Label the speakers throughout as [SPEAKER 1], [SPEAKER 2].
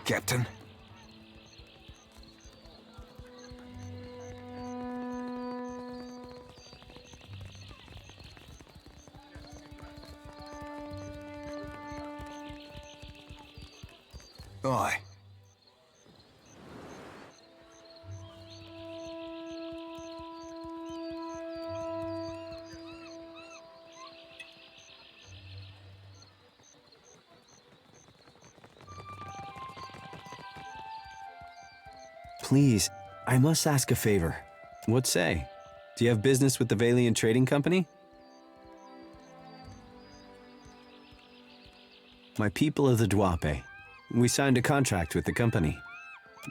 [SPEAKER 1] Captain? Aye.
[SPEAKER 2] Please, I must ask a favor. What say? Do you have business with the Valiant Trading Company? My people of the Duape. We signed a contract with the company.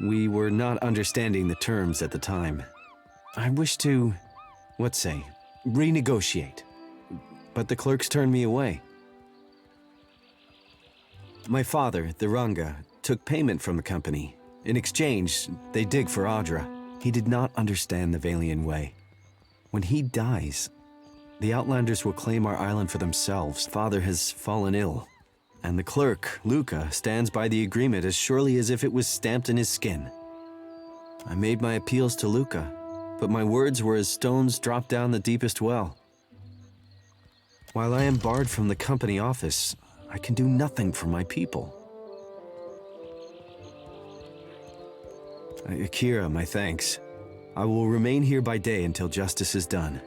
[SPEAKER 2] We were not understanding the terms at the time. I wish to, what say, renegotiate. But the clerks turned me away. My father, the Ranga, took payment from the company. In exchange, they dig for Audra. He did not understand the Valian way. When he dies, the Outlanders will claim our island for themselves. Father has fallen ill, and the clerk, Luca, stands by the agreement as surely as if it was stamped in his skin. I made my appeals to Luca, but my words were as stones dropped down the deepest well. While I am barred from the company office, I can do nothing for my people. Akira, my thanks. I will remain here by day until justice is done.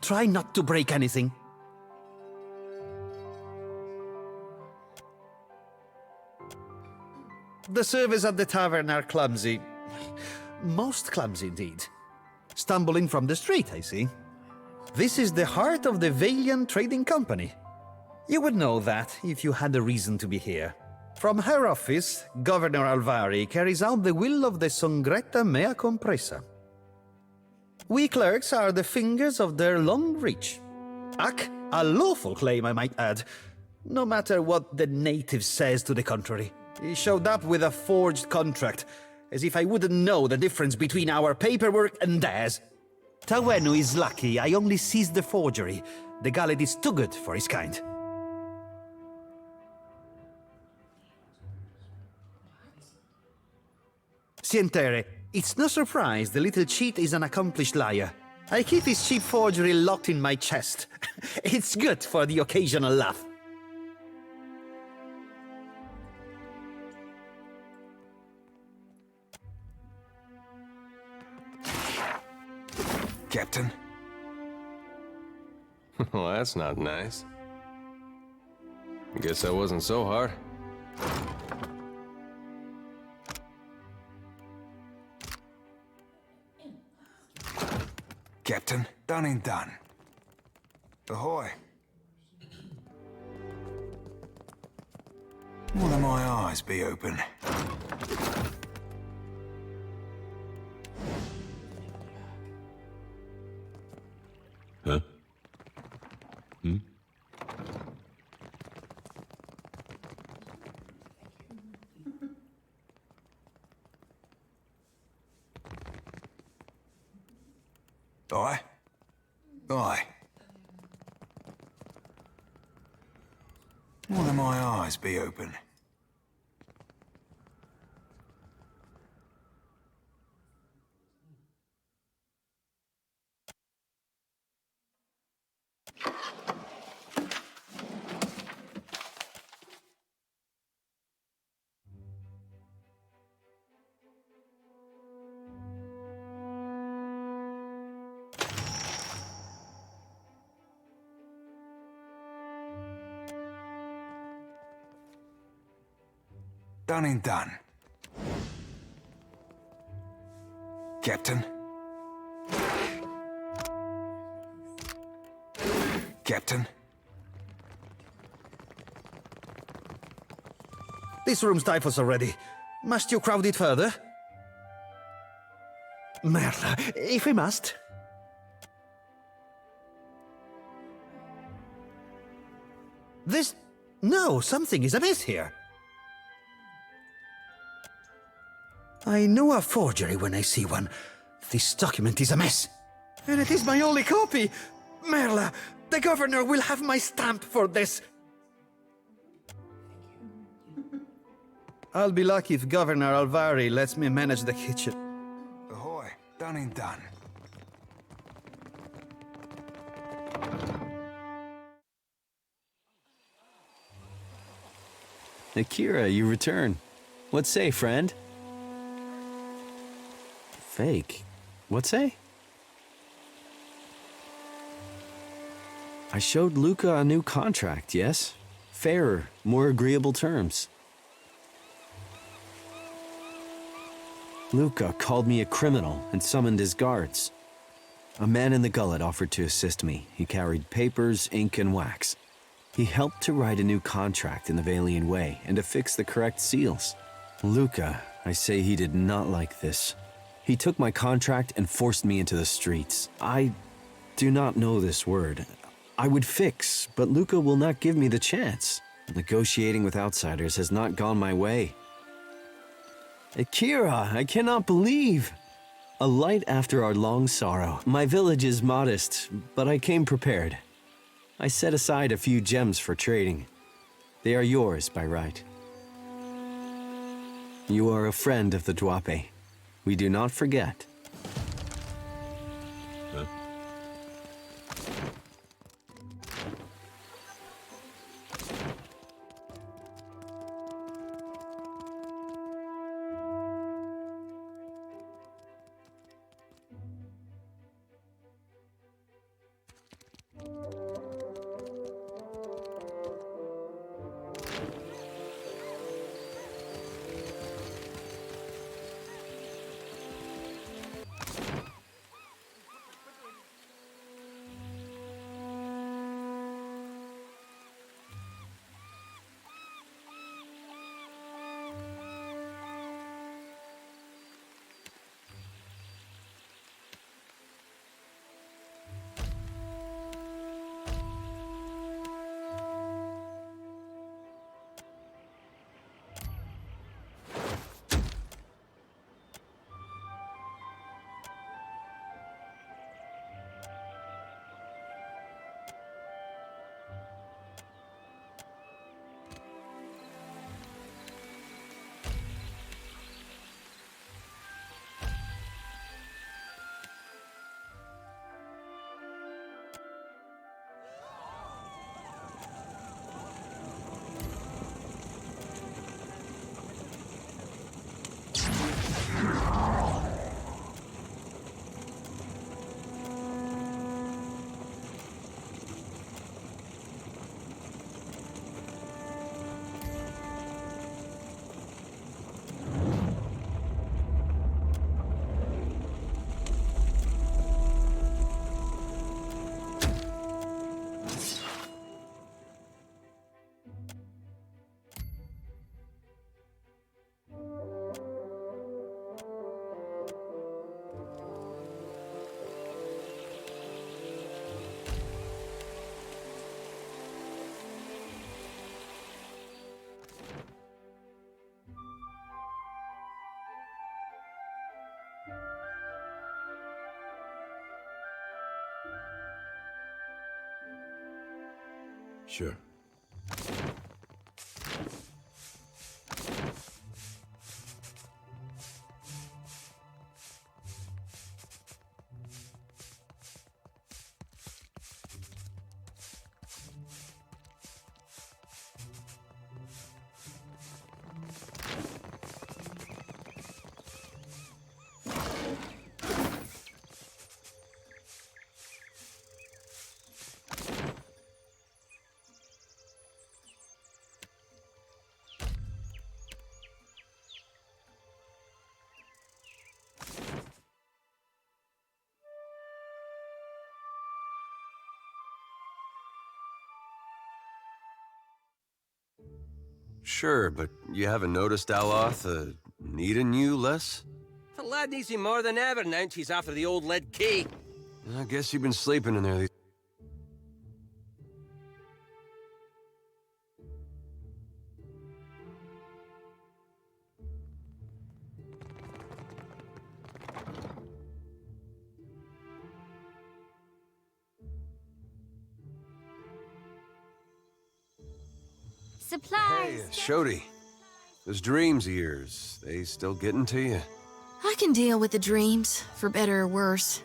[SPEAKER 3] Try not to break anything. The servers at the tavern are clumsy. Most clumsy indeed. Stumbling from the street, I see. This is the heart of the Valiant Trading Company. You would know that if you had a reason to be here. From her office, Governor Alvari carries out the will of the Songretta Mea Compresa. We clerks are the fingers of their long reach. A lawful claim, I might add. No matter what the native says to the contrary. He showed up with a forged contract, as if I wouldn't know the difference between our paperwork and theirs. Tawenu is lucky I only seized the forgery. The Gallet is too good for his kind. Sientere, it's no surprise the little cheat is an accomplished liar. I keep his cheap forgery locked in my chest. It's good for the occasional laugh.
[SPEAKER 1] Captain?
[SPEAKER 4] Well, that's not nice. Guess that wasn't so hard.
[SPEAKER 1] Captain, done and done. Ahoy. Will my eyes be open?
[SPEAKER 4] Huh? Hmm?
[SPEAKER 1] Aye? Aye. Will my eyes be open? Done and done. Captain? Captain?
[SPEAKER 3] This room stifles already. Must you crowd it further? Merla, if we must. This... No, something is amiss here. I know a forgery when I see one. This document is a mess. And it is my only copy! Merla, the governor will have my stamp for this. I'll be lucky if Governor Alvari lets me manage the kitchen.
[SPEAKER 1] Ahoy, done and done.
[SPEAKER 2] Akira, you return. What say, friend? Fake? What say? I showed Luca a new contract, yes? Fairer, more agreeable terms. Luca called me a criminal and summoned his guards. A man in the gullet offered to assist me. He carried papers, ink, and wax. He helped to write a new contract in the Valian way and to fix the correct seals. Luca, I say he did not like this. He took my contract and forced me into the streets. I do not know this word. I would fix, but Luca will not give me the chance. Negotiating with outsiders has not gone my way. Akira, I cannot believe. A light after our long sorrow. My village is modest, but I came prepared. I set aside a few gems for trading. They are yours by right. You are a friend of the Duape. We do not forget.
[SPEAKER 4] Huh? Sure. Sure, but you haven't noticed Aloth needing you less?
[SPEAKER 5] lad needs him more than ever now he's after the old lead key.
[SPEAKER 4] I guess you've been sleeping in there.
[SPEAKER 6] Supplies.
[SPEAKER 4] Hey, Shodi. Those dreams of yours, they still getting to you?
[SPEAKER 6] I can deal with the dreams, for better or worse.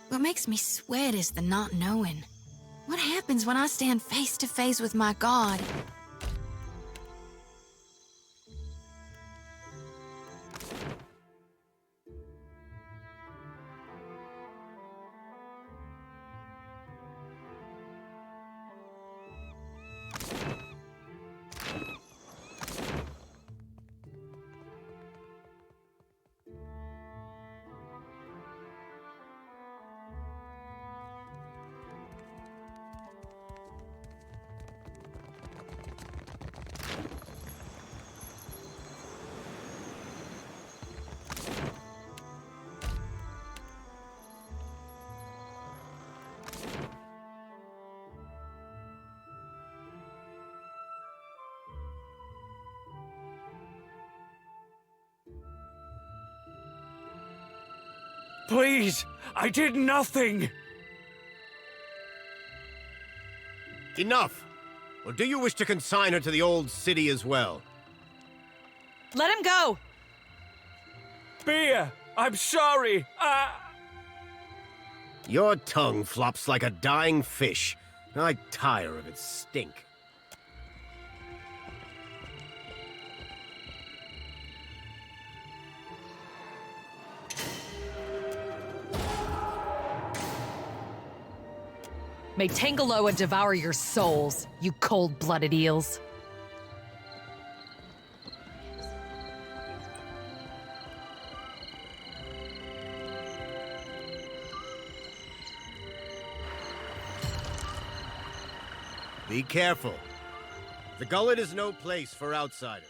[SPEAKER 6] What makes me sweat is the not knowing. What happens when I stand face to face with my God?
[SPEAKER 7] Please, I did nothing!
[SPEAKER 8] Enough! Or do you wish to consign her to the old city as well?
[SPEAKER 9] Let him go!
[SPEAKER 7] Bia, I'm sorry.
[SPEAKER 8] Your tongue flops like a dying fish. I tire of its stink.
[SPEAKER 9] May Tangaloa devour your souls, you cold-blooded eels.
[SPEAKER 8] Be careful. The gullet is no place for outsiders.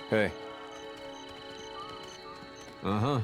[SPEAKER 4] Hey. Uh-huh.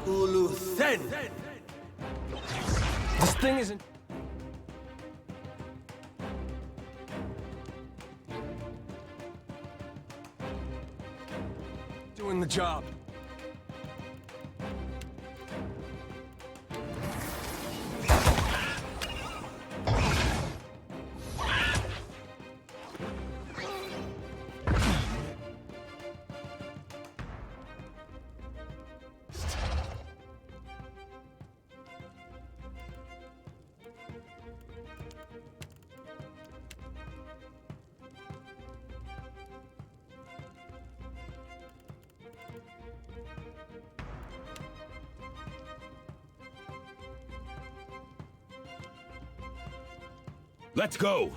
[SPEAKER 5] Ulu Sen. This thing isn't. Doing the job.
[SPEAKER 7] Let's go.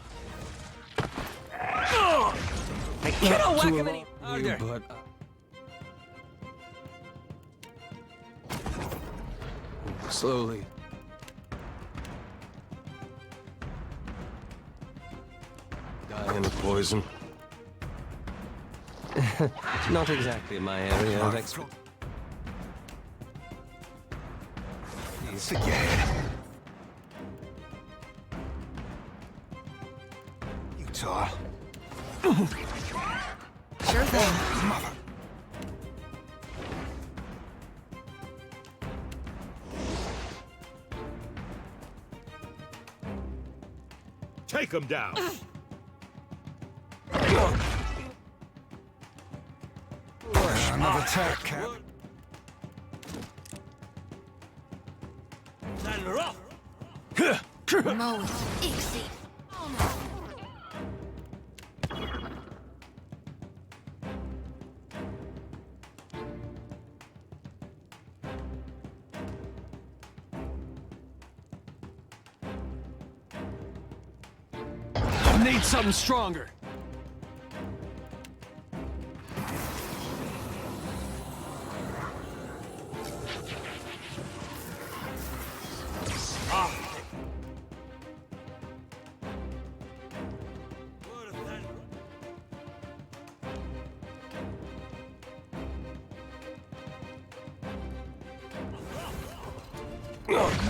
[SPEAKER 5] I cannot whack him any harder.
[SPEAKER 7] But slowly.
[SPEAKER 4] Dying of poison.
[SPEAKER 5] Not exactly my area of expertise.
[SPEAKER 1] Forget it. Utah.
[SPEAKER 6] Sure thing.
[SPEAKER 1] Mother.
[SPEAKER 7] Take him down.
[SPEAKER 1] Another attack, Cap.
[SPEAKER 6] Moe. Ixie.
[SPEAKER 5] Need something stronger.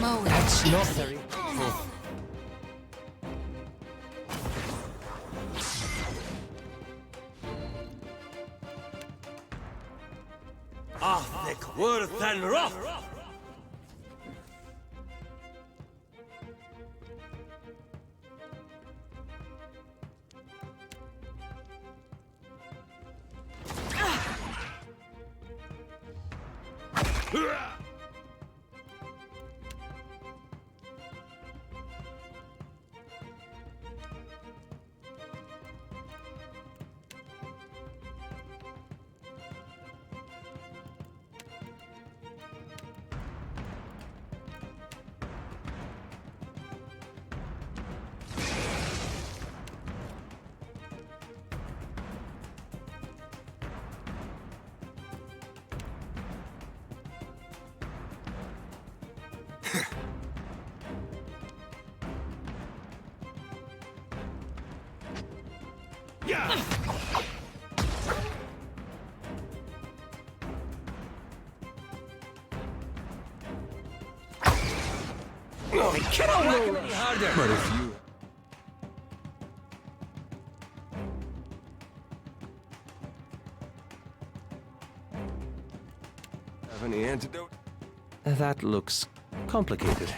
[SPEAKER 6] Moe.
[SPEAKER 5] That's not very. Thick, worth and rough.
[SPEAKER 7] Yeah.
[SPEAKER 5] I cannot whack him any harder.
[SPEAKER 7] But if you
[SPEAKER 4] Have any antidote?
[SPEAKER 5] That looks complicated.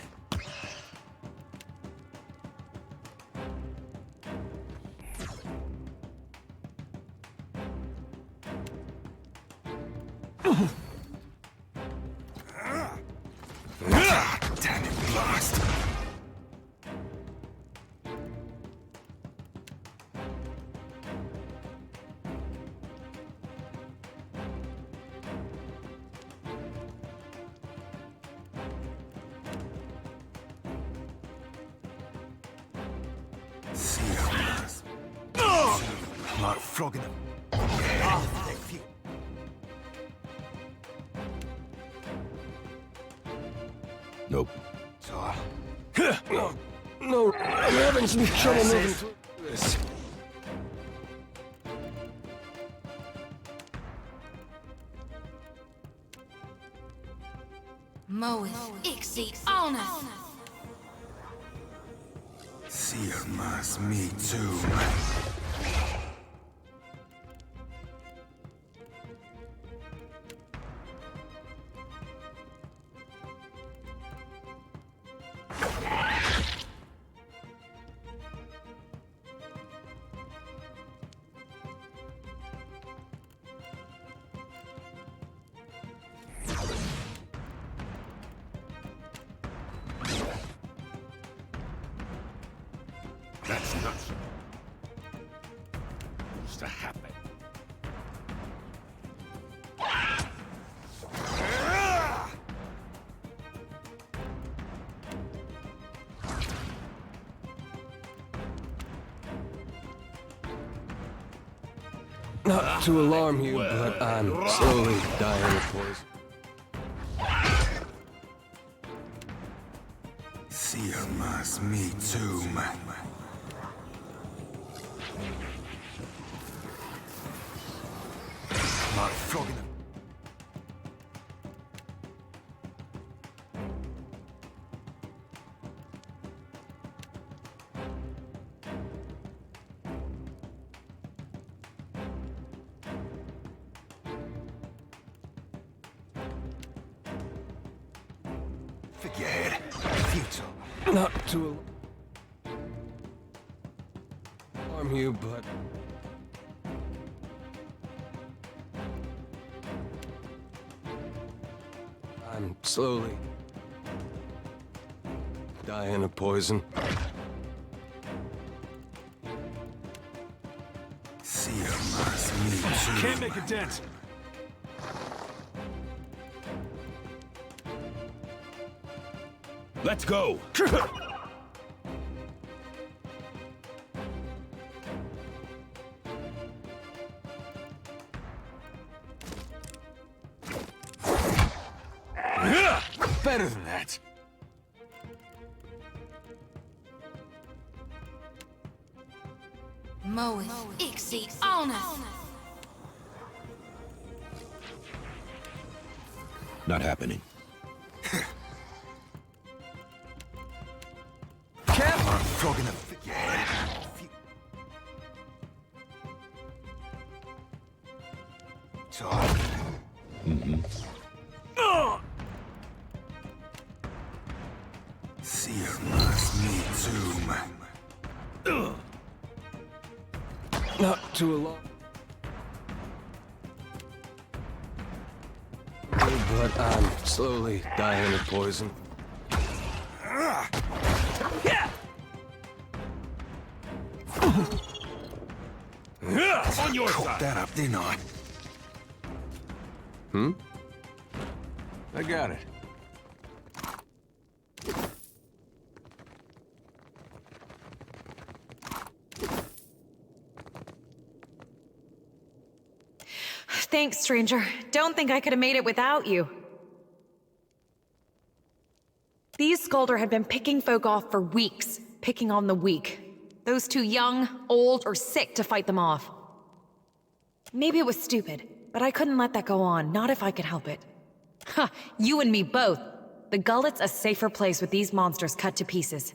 [SPEAKER 1] Damn it, blast. See ya. Like flogging them.
[SPEAKER 7] Nope.
[SPEAKER 1] So,
[SPEAKER 5] No, I'm having some trouble moving through this.
[SPEAKER 6] Moeth, Ixi, Alna.
[SPEAKER 1] Seer mas me too.
[SPEAKER 7] That's nuts. What's to happen?
[SPEAKER 5] Not to alarm you, but I'm slowly dying of poison.
[SPEAKER 1] Seer mas me too. Mar frågan. Figurehead. Futile.
[SPEAKER 5] Not to alarm you, but I'm slowly dying of poison.
[SPEAKER 1] Seer mas me too.
[SPEAKER 7] Can't make a dent. Let's go.
[SPEAKER 1] Better than that.
[SPEAKER 6] Moeth, Ixi, Alna.
[SPEAKER 7] Not happening.
[SPEAKER 1] Mar frågan a figurehead. Talk. Seer mas me too.
[SPEAKER 5] Not to alarm you, but I'm slowly dying of poison.
[SPEAKER 7] On your
[SPEAKER 1] Caught
[SPEAKER 7] side.
[SPEAKER 1] that up, didn't I?
[SPEAKER 4] I got it.
[SPEAKER 9] Thanks, stranger. Don't think I could have made it without you. These Skulder had been picking folk off for weeks, picking on the weak. Those too young, old, or sick to fight them off. Maybe it was stupid, but I couldn't let that go on, not if I could help it. Ha! You and me both. The Gullet's a safer place with these monsters cut to pieces.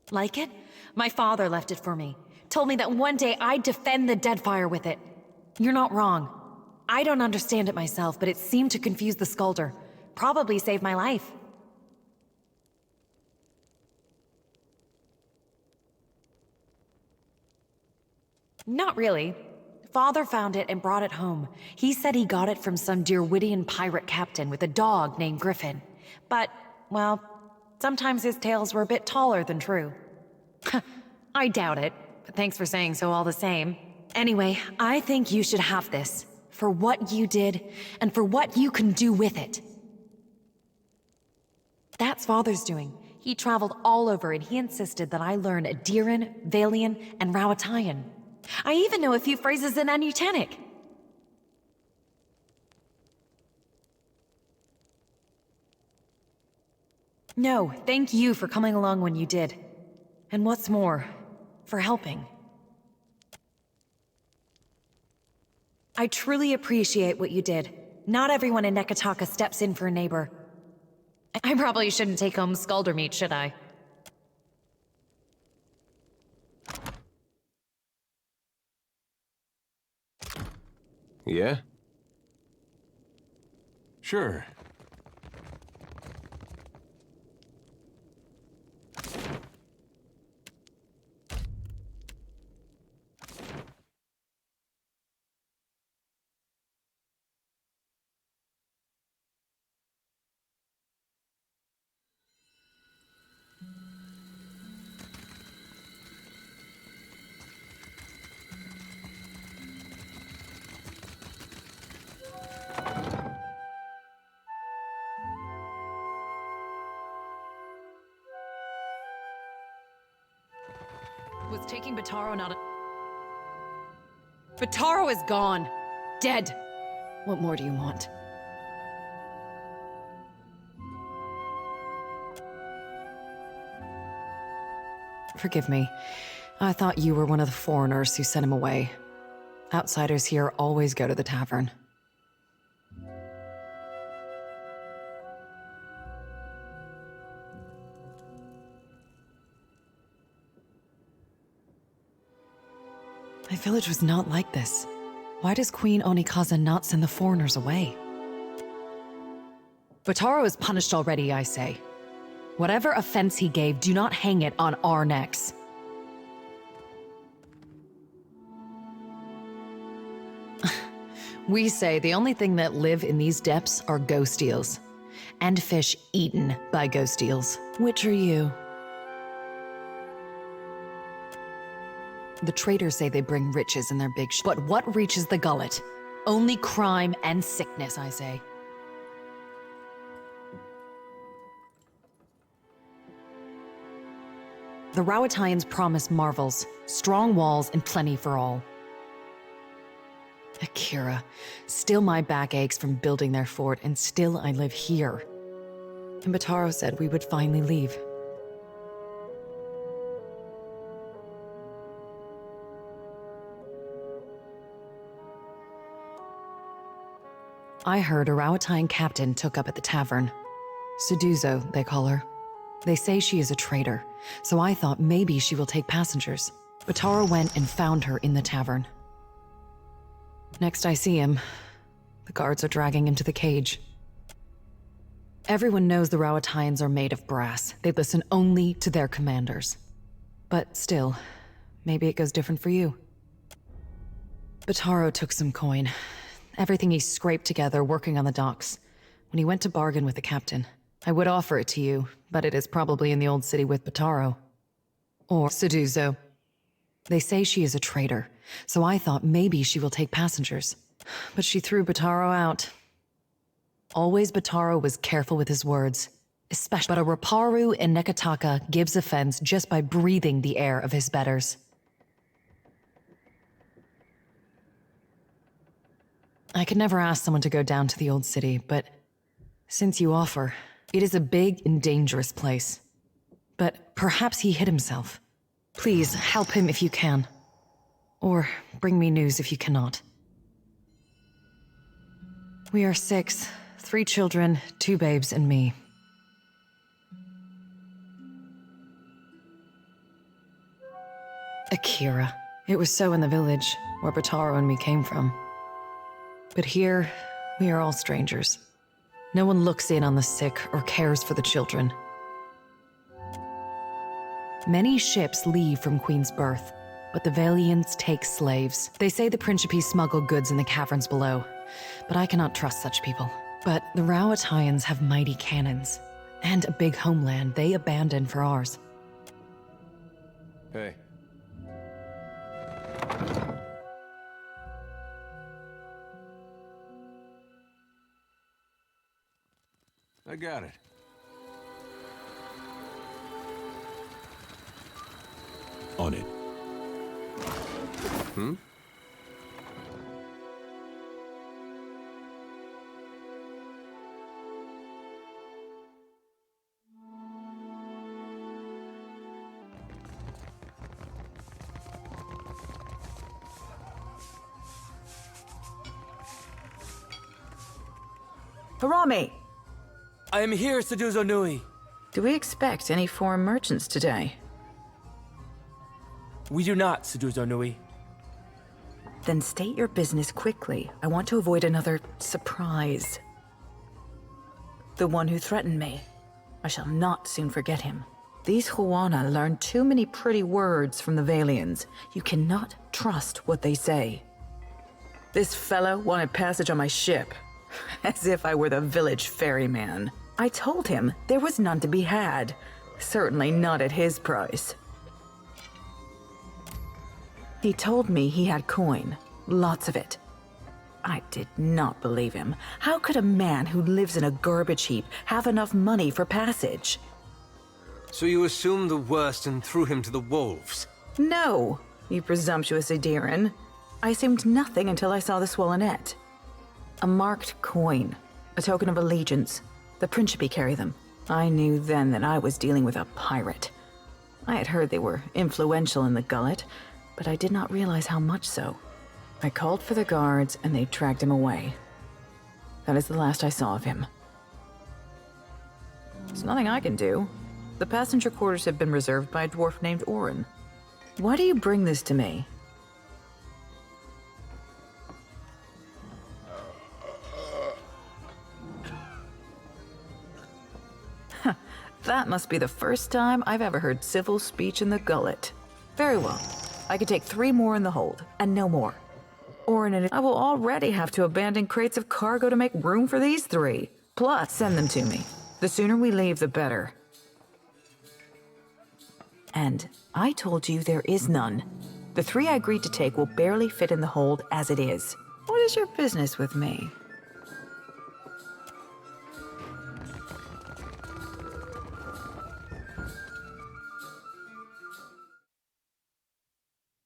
[SPEAKER 9] Like it? My father left it for me. Told me that one day I'd defend the Deadfire with it. You're not wrong. I don't understand it myself, but it seemed to confuse the Skulder. Probably saved my life. Not really. Father found it and brought it home. He said he got it from some Dirwidian pirate captain with a dog named Griffin. But, well, sometimes his tales were a bit taller than true. I doubt it, but thanks for saying so all the same. Anyway, I think you should have this. For what you did, and for what you can do with it. That's Father's doing. He traveled all over and he insisted that I learn Adiran, Valian, and Rawatayan. I even know a few phrases in Anutanic. No, thank you for coming along when you did. And what's more, for helping. I truly appreciate what you did. Not everyone in Nekataka steps in for a neighbor. I probably shouldn't take home Skulder meat, should I?
[SPEAKER 5] Yeah? Sure.
[SPEAKER 9] Was taking Bataro not a... Bataro is gone. Dead. What more do you want? Forgive me. I thought you were one of the foreigners who sent him away. Outsiders here always go to the tavern. My village was not like this. Why does Queen Onikaza not send the foreigners away? Bataro is punished already, I say. Whatever offense he gave, do not hang it on our necks. We say the only thing that live in these depths are ghost eels. And fish eaten by ghost eels. Which are you? The traders say they bring riches in their big but what reaches the gullet? Only crime and sickness, I say. The Rawatayans promise marvels, strong walls, and plenty for all. Akira, still my back aches from building their fort, and still I live here. And Bataro said we would finally leave. I heard a Rawatayan captain took up at the tavern. Suduzo, they call her. They say she is a traitor, so I thought maybe she will take passengers. Bataro went and found her in the tavern. Next I see him, the guards are dragging him to the cage. Everyone knows the Rawatayans are made of brass. They listen only to their commanders. But still, maybe it goes different for you. Bataro took some coin. Everything he scraped together working on the docks. When he went to bargain with the captain. I would offer it to you, but it is probably in the old city with Bataro. Or Suduzo. They say she is a traitor, so I thought maybe she will take passengers. But she threw Bataro out. Always Bataro was careful with his words. Especially, but a Raparu in Nekataka gives offense just by breathing the air of his betters. I could never ask someone to go down to the old city, but since you offer, it is a big and dangerous place. But perhaps he hid himself. Please, help him if you can. Or bring me news if you cannot. We are 6, 3 children, 2 babes, and me. Akira. It was so in the village, where Bataro and me came from. But here, we are all strangers. No one looks in on the sick or cares for the children. Many ships leave from Queen's Birth, but the Valians take slaves. They say the Principe smuggle goods in the caverns below, but I cannot trust such people. But the Rawatayans have mighty cannons, and a big homeland they abandoned for ours.
[SPEAKER 5] Hey. I got it.
[SPEAKER 7] On it.
[SPEAKER 5] Hmm?
[SPEAKER 10] Harami!
[SPEAKER 5] I am here, Seduzo Nui.
[SPEAKER 10] Do we expect any foreign merchants today?
[SPEAKER 5] We do not, Seduzo Nui.
[SPEAKER 10] Then state your business quickly. I want to avoid another surprise. The one who threatened me. I shall not soon forget him. These Huana learn too many pretty words from the Valians. You cannot trust what they say. This fellow wanted passage on my ship, as if I were the village ferryman. I told him there was none to be had. Certainly not at his price. He told me he had coin, lots of it. I did not believe him. How could a man who lives in a garbage heap have enough money for passage?
[SPEAKER 5] So you assumed the worst and threw him to the wolves?
[SPEAKER 10] No, you presumptuous Adiran. I assumed nothing until I saw the swollenette. A marked coin, a token of allegiance. The Principe carry them. I knew then that I was dealing with a pirate. I had heard they were influential in the gullet, but I did not realize how much so. I called for the guards and they dragged him away. That is the last I saw of him. There's nothing I can do. The passenger quarters have been reserved by a dwarf named Orin. Why do you bring this to me? That must be the first time I've ever heard civil speech in the gullet. Very well. I could take 3 more in the hold, and no more. Orin and I will already have to abandon crates of cargo to make room for these 3. Plus, send them to me. The sooner we leave, the better. And I told you there is none. The 3 I agreed to take will barely fit in the hold as it is. What is your business with me?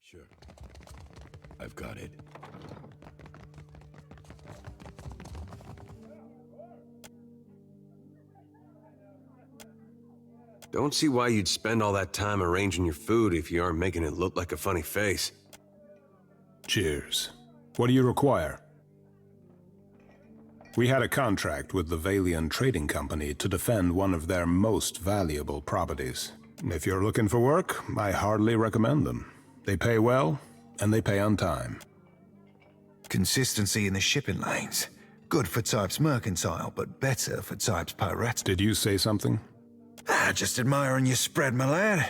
[SPEAKER 7] Sure. I've got it.
[SPEAKER 4] Don't see why you'd spend all that time arranging your food if you aren't making it look like a funny face.
[SPEAKER 7] Cheers. What do you require? We had a contract with the Valian Trading Company to defend one of their most valuable properties. If you're looking for work, I hardly recommend them. They pay well, and they pay on time.
[SPEAKER 1] Consistency in the shipping lanes. Good for types mercantile, but better for types pirate.
[SPEAKER 7] Did you say something?
[SPEAKER 1] Just admiring your spread, my lad.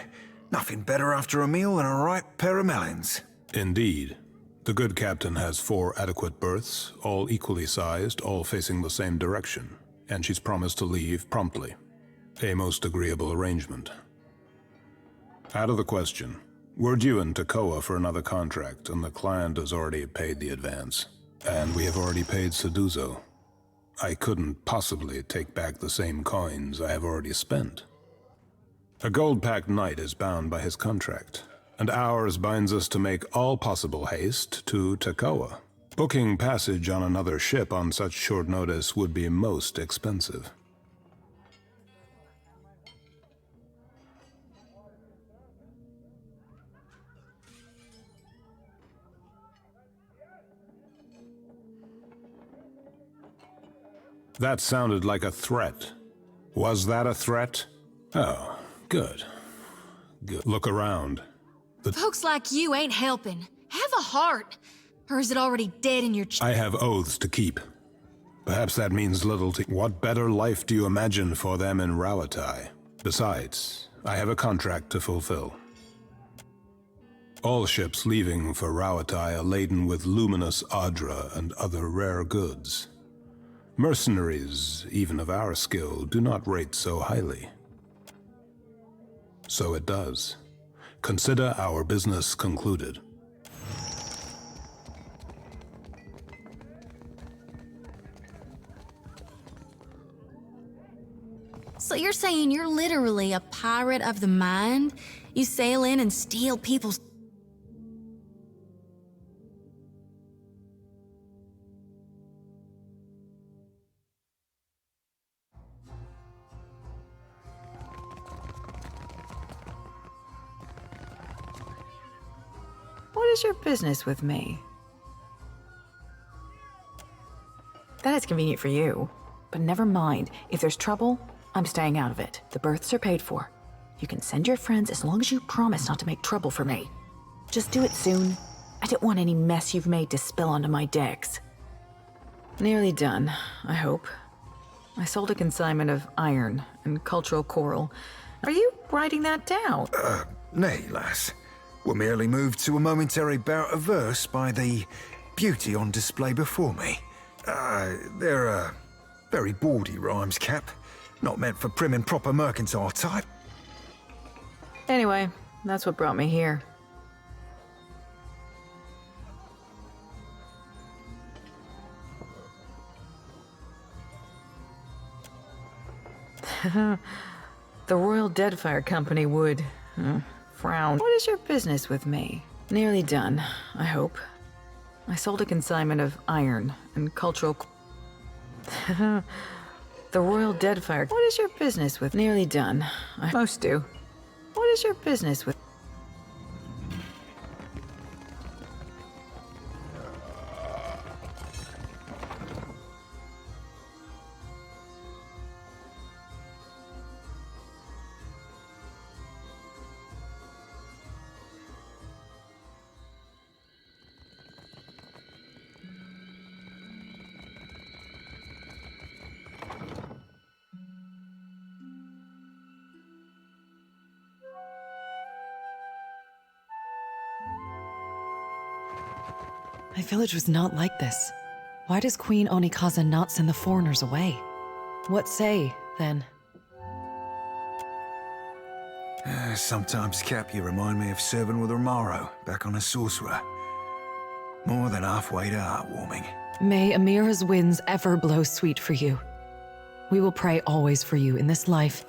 [SPEAKER 1] Nothing better after a meal than a ripe pair of melons.
[SPEAKER 7] Indeed. The good captain has 4 adequate berths, all equally sized, all facing the same direction, and she's promised to leave promptly. A most agreeable arrangement. Out of the question. We're due in Tekoa for another contract, and the client has already paid the advance. And we have already paid Seduzo. I couldn't possibly take back the same coins I have already spent. A gold-packed knight is bound by his contract, and ours binds us to make all possible haste to Tekoa. Booking passage on another ship on such short notice would be most expensive. That sounded like a threat. Was that a threat? Oh, good. Good. Look around.
[SPEAKER 6] Folks like you ain't helping. Have a heart. Or is it already dead in your
[SPEAKER 7] I have oaths to keep. Perhaps that means little to... What better life do you imagine for them in Rawatai? Besides, I have a contract to fulfill. All ships leaving for Rawatai are laden with luminous Adra and other rare goods. Mercenaries, even of our skill, do not rate so highly. So it does. Consider our business concluded.
[SPEAKER 6] So you're saying you're literally a pirate of the mind? You sail in and steal people's...
[SPEAKER 10] What is your business with me? That is convenient for you. But never mind. If there's trouble, I'm staying out of it. The berths are paid for. You can send your friends as long as you promise not to make trouble for me. Just do it soon. I don't want any mess you've made to spill onto my decks. Nearly done, I hope. I sold a consignment of iron and cultural coral. Are you writing that down?
[SPEAKER 1] Nay, lass. We're merely moved to a momentary bout of verse by the beauty on display before me. They're very bawdy rhymes, Cap. Not meant for prim and proper mercantile type.
[SPEAKER 10] Anyway, that's what brought me here. The Royal Deadfire Company would frown. What is your business with me? Nearly done, I hope. I sold a consignment of iron and cultural... The Royal Deadfire... What is your business with... Nearly done. Most do. What is your business with...
[SPEAKER 9] My village was not like this. Why does Queen Onikaza not send the foreigners away? What say, then?
[SPEAKER 1] Sometimes, Cap, you remind me of serving with Romaro back on a sorcerer. More than halfway to heartwarming.
[SPEAKER 9] May Amira's winds ever blow sweet for you. We will pray always for you in this life.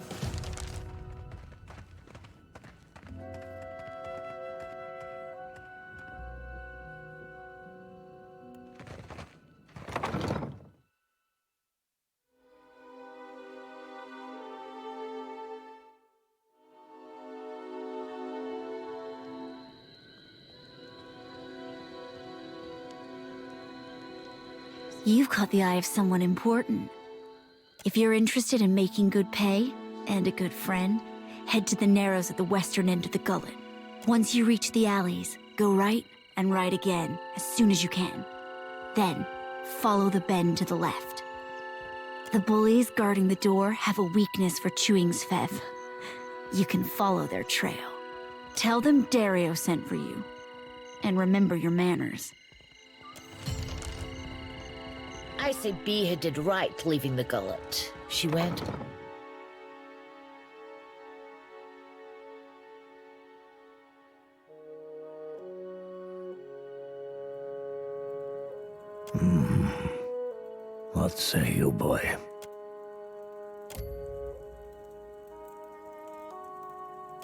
[SPEAKER 11] You've caught the eye of someone important. If you're interested in making good pay and a good friend, head to the narrows at the western end of the gullet. Once you reach the alleys, go right and right again as soon as you can. Then, follow the bend to the left. The bullies guarding the door have a weakness for chewing Svev. You can follow their trail. Tell them Dario sent for you. And remember your manners.
[SPEAKER 12] I say Beha did right leaving the gullet. She went...
[SPEAKER 13] What say you, boy?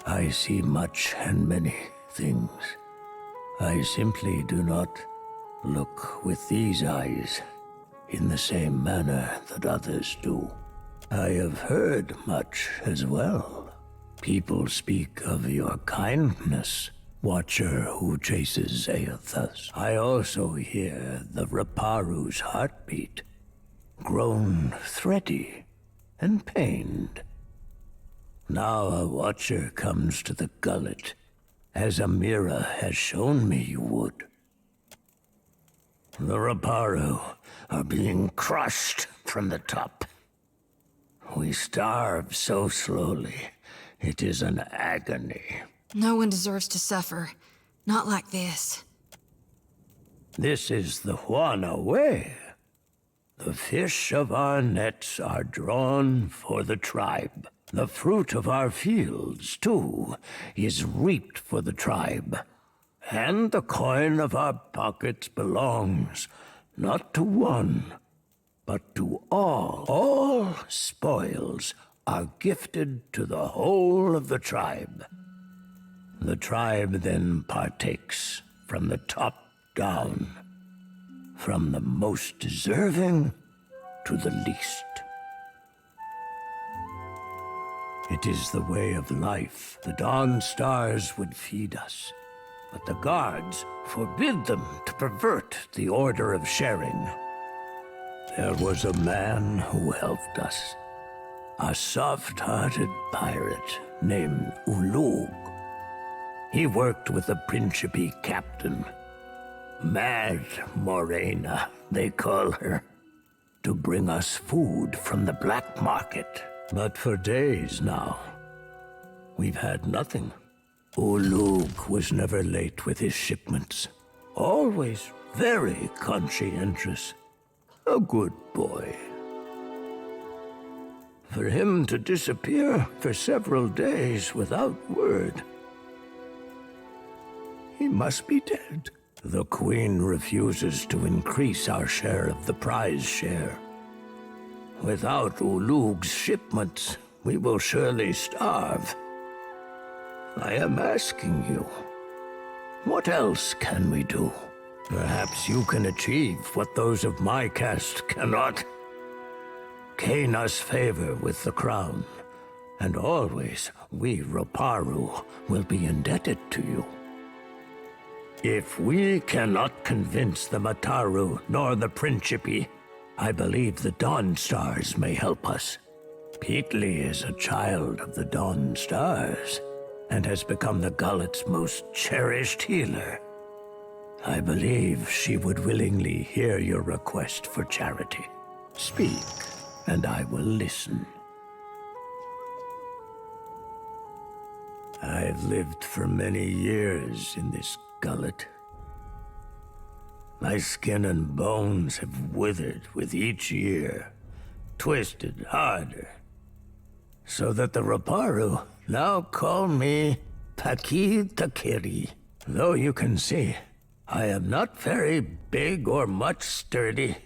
[SPEAKER 13] I see much and many things. I simply do not look with these eyes in the same manner that others do. I have heard much as well. People speak of your kindness, Watcher who chases Aethus. I also hear the Raparu's heartbeat, grown thready and pained. Now a Watcher comes to the gullet, as Amira has shown me you would. The Raparu are being crushed from the top. We starve so slowly, it is an agony.
[SPEAKER 6] No one deserves to suffer. Not like this.
[SPEAKER 13] This is the Juana way. The fish of our nets are drawn for the tribe. The fruit of our fields, too, is reaped for the tribe. And the coin of our pockets belongs not to one, but to all. All spoils are gifted to the whole of the tribe. The tribe then partakes from the top down, from the most deserving to the least. It is the way of life. The dawn stars would feed us, but the guards forbid them to pervert the order of sharing. There was a man who helped us. A soft-hearted pirate named Ulug. He worked with the Principe captain. Mad Morena, they call her. To bring us food from the black market. But for days now, we've had nothing. Ulug was never late with his shipments. Always very conscientious. A good boy. For him to disappear for several days without word. He must be dead. The Queen refuses to increase our share of the prize share. Without Ulug's shipments, we will surely starve. I am asking you, what else can we do? Perhaps you can achieve what those of my caste cannot. Gain us favor with the crown, and always we Roparu will be indebted to you. If we cannot convince the Mataru nor the Principe, I believe the Dawn Stars may help us. Peatly is a child of the Dawn Stars, and has become the Gullet's most cherished healer. I believe she would willingly hear your request for charity. Speak, and I will listen. I've lived for many years in this gullet. My skin and bones have withered with each year, twisted harder, so that the Roparu now call me Taki Takiri. Though you can see, I am not very big or much sturdy.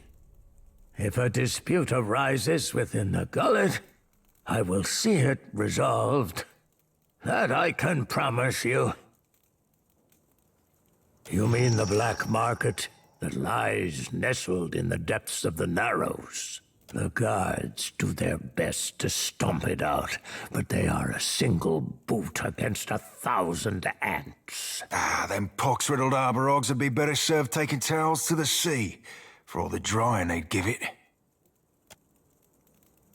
[SPEAKER 13] If a dispute arises within the gullet, I will see it resolved. That I can promise you. You mean the black market that lies nestled in the depths of the Narrows? The guards do their best to stomp it out, but they are a single boot against 1,000 ants.
[SPEAKER 1] Them pox-riddled arbor hogs would be better served taking towels to the sea, for all the drying they'd give it.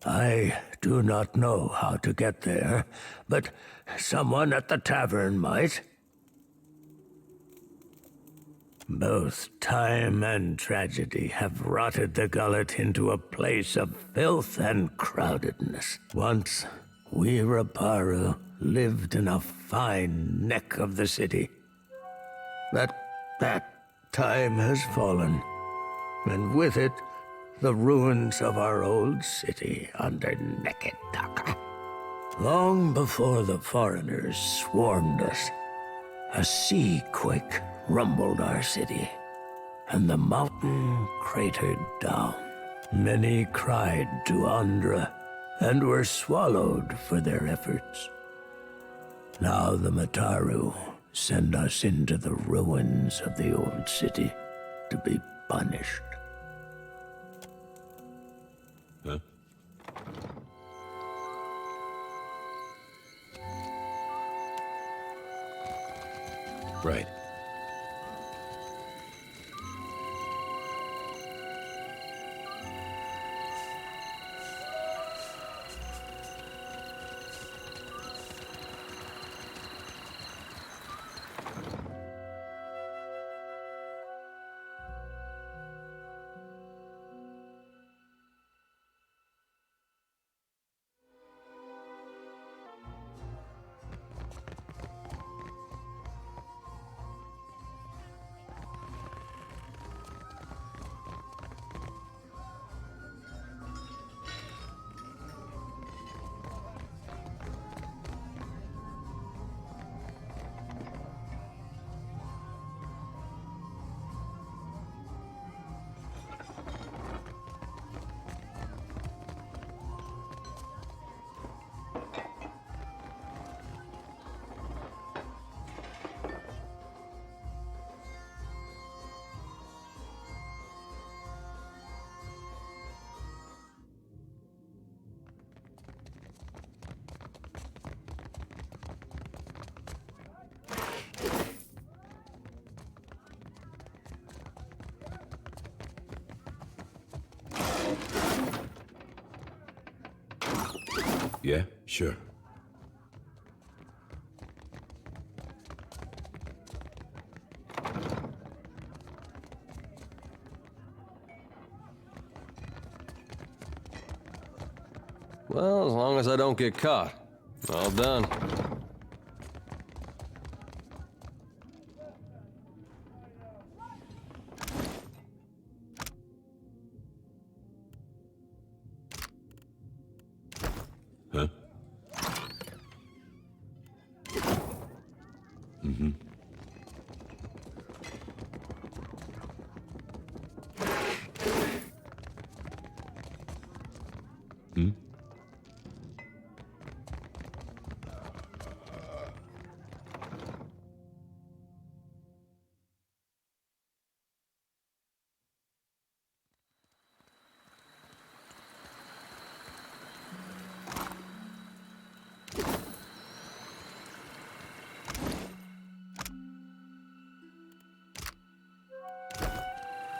[SPEAKER 13] I do not know how to get there, but someone at the tavern might. Both time and tragedy have rotted the gullet into a place of filth and crowdedness. Once, we Roparu lived in a fine neck of the city. But that time has fallen, and with it, the ruins of our old city under Neketaka. Long before the foreigners swarmed us, a sea quake rumbled our city, and the mountain cratered down. Many cried to Andra, and were swallowed for their efforts. Now the Mataru send us into the ruins of the old city to be punished.
[SPEAKER 4] Huh? Right.
[SPEAKER 14] Yeah, sure.
[SPEAKER 5] Well, as long as I don't get caught. All done.
[SPEAKER 14] Huh? Mm-hmm. Hmm?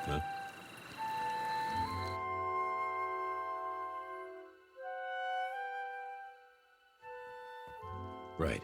[SPEAKER 14] Huh? Right.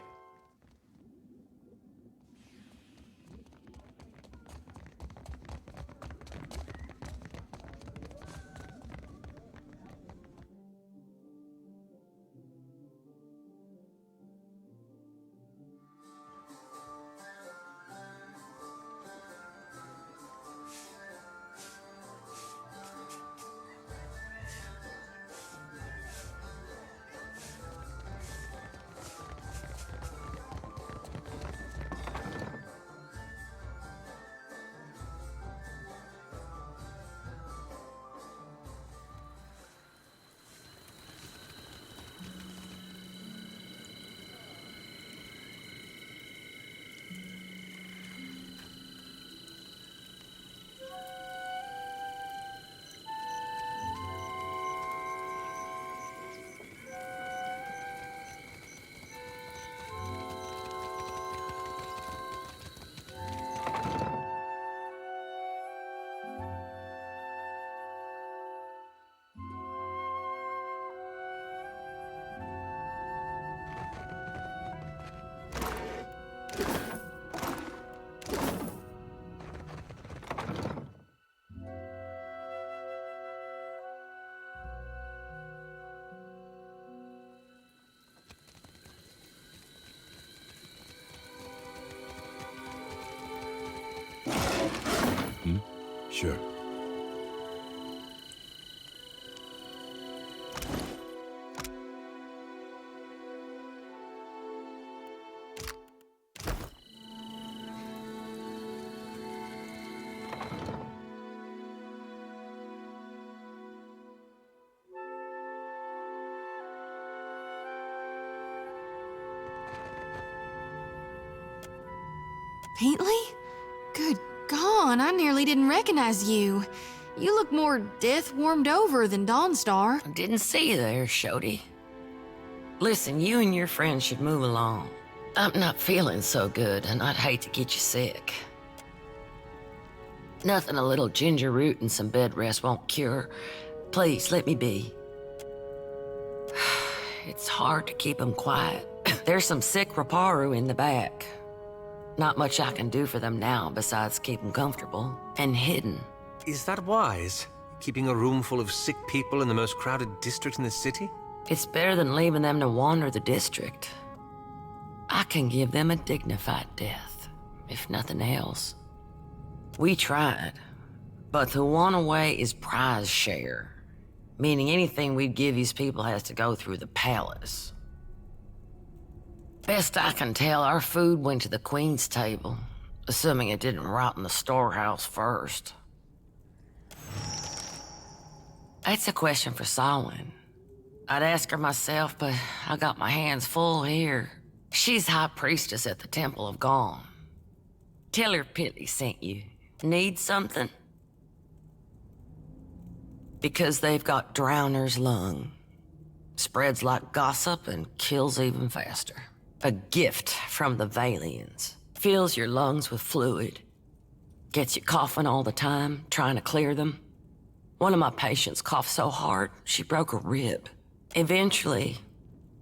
[SPEAKER 14] Hmm? Sure.
[SPEAKER 6] Peatley? Good God, I nearly didn't recognize you. You look more death-warmed over than Dawnstar.
[SPEAKER 15] I didn't see you there, Shody. Listen, you and your friends should move along. I'm not feeling so good, and I'd hate to get you sick. Nothing a little ginger root and some bed rest won't cure. Please, let me be. It's hard to keep them quiet. There's some sick Raparu in the back. Not much I can do for them now besides keep them comfortable and hidden.
[SPEAKER 4] Is that wise? Keeping a room full of sick people in the most crowded district in the city?
[SPEAKER 15] It's better than leaving them to wander the district. I can give them a dignified death, if nothing else. We tried, but the one-away is prize share, meaning anything we'd give these people has to go through the palace. Best I can tell, our food went to the Queen's table, assuming it didn't rot in the storehouse first. That's a question for Samhain. I'd ask her myself, but I got my hands full here. She's high priestess at the Temple of Gone. Tell her Pitley sent you. Need something? Because they've got Drowner's lung. Spreads like gossip and kills even faster. A gift from the Valians. Fills your lungs with fluid. Gets you coughing all the time, trying to clear them. One of my patients coughed so hard, she broke a rib. Eventually,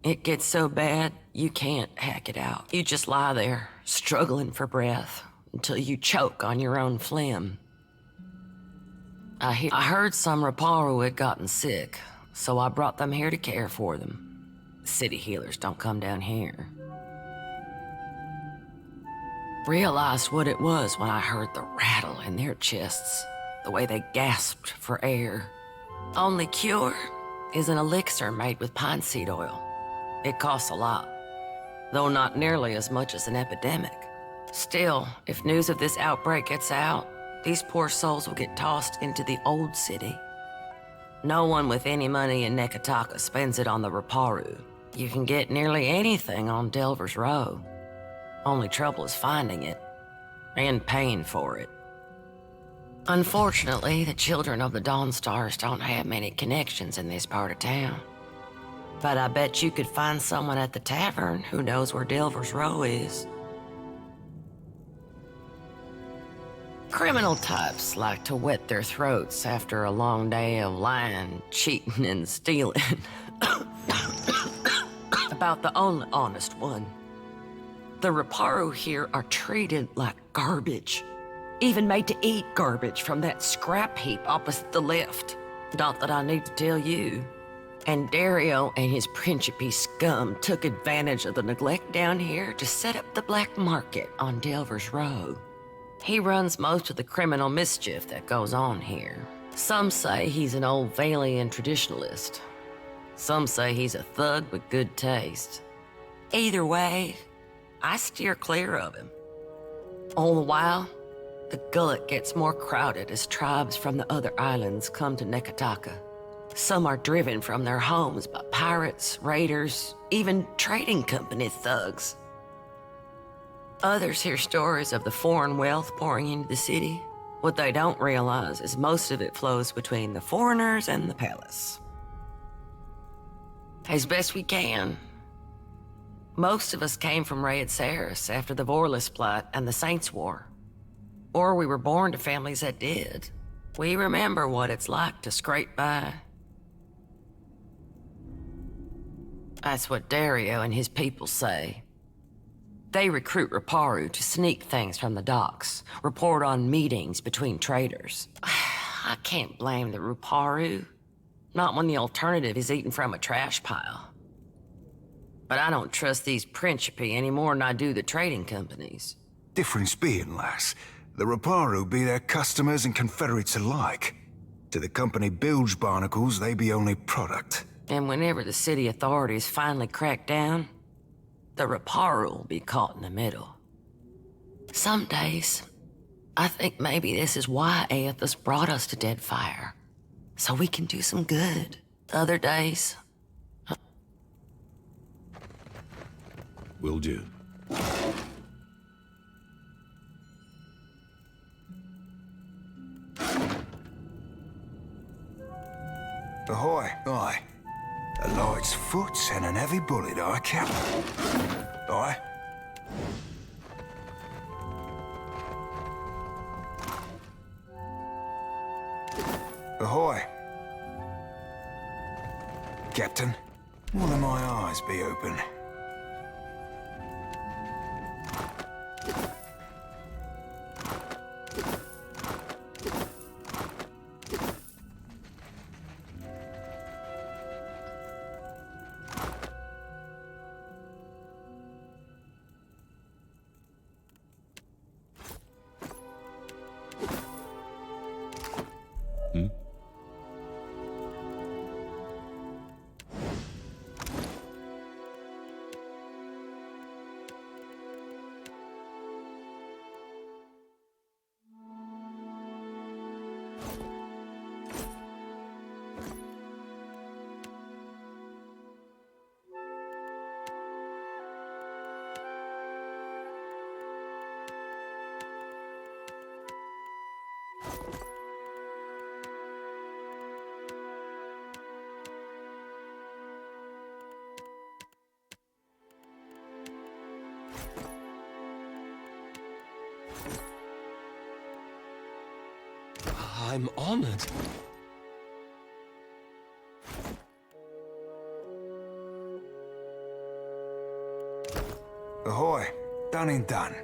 [SPEAKER 15] It gets so bad, you can't hack it out. You just lie there, struggling for breath, until you choke on your own phlegm. I heard some Raparu had gotten sick, so I brought them here to care for them. City healers don't come down here. Realized what it was when I heard the rattle in their chests, the way they gasped for air. Only cure is an elixir made with pine seed oil. It costs a lot, though not nearly as much as an epidemic. Still, if news of this outbreak gets out, these poor souls will get tossed into the old city. No one with any money in Nekataka spends it on the Raparu. You can get nearly anything on Delver's Row. Only trouble is finding it, and paying for it. Unfortunately, the children of the Dawnstars don't have many connections in this part of town. But I bet you could find someone at the tavern who knows where Delver's Row is. Criminal types like to wet their throats after a long day of lying, cheating, and stealing. About the only honest one. The Raparu here are treated like garbage. Even made to eat garbage from that scrap heap opposite the lift. Not that I need to tell you. And Dario and his Principe scum took advantage of the neglect down here to set up the black market on Delver's Row. He runs most of the criminal mischief that goes on here. Some say he's an old Valian traditionalist. Some say he's a thug with good taste. Either way, I steer clear of him. All the while, the gullet gets more crowded as tribes from the other islands come to Nekataka. Some are driven from their homes by pirates, raiders, even trading company thugs. Others hear stories of the foreign wealth pouring into the city. What they don't realize is most of it flows between the foreigners and the palace. As best we can. Most of us came from Raed Saris after the Vorlis Plot and the Saints' War. Or we were born to families that did. We remember what it's like to scrape by. That's what Dario and his people say. They recruit Raparu to sneak things from the docks, report on meetings between traders. I can't blame the Raparu. Not when the alternative is eating from a trash pile. But I don't trust these Principe any more than I do the trading companies.
[SPEAKER 1] Difference being, lass, the Raparu be their customers and confederates alike. To the company bilge barnacles, they be only product.
[SPEAKER 15] And whenever the city authorities finally crack down, the Raparu will be caught in the middle. Some days, I think maybe this is why Aethys brought us to Deadfire. So we can do some good. Other days...
[SPEAKER 14] Will do.
[SPEAKER 1] Ahoy, aye. A light's foot and an heavy bullet, aye, Captain. Aye. Ahoy. Captain, one of my eyes be open.
[SPEAKER 5] I'm honored.
[SPEAKER 1] Ahoy. Done and done.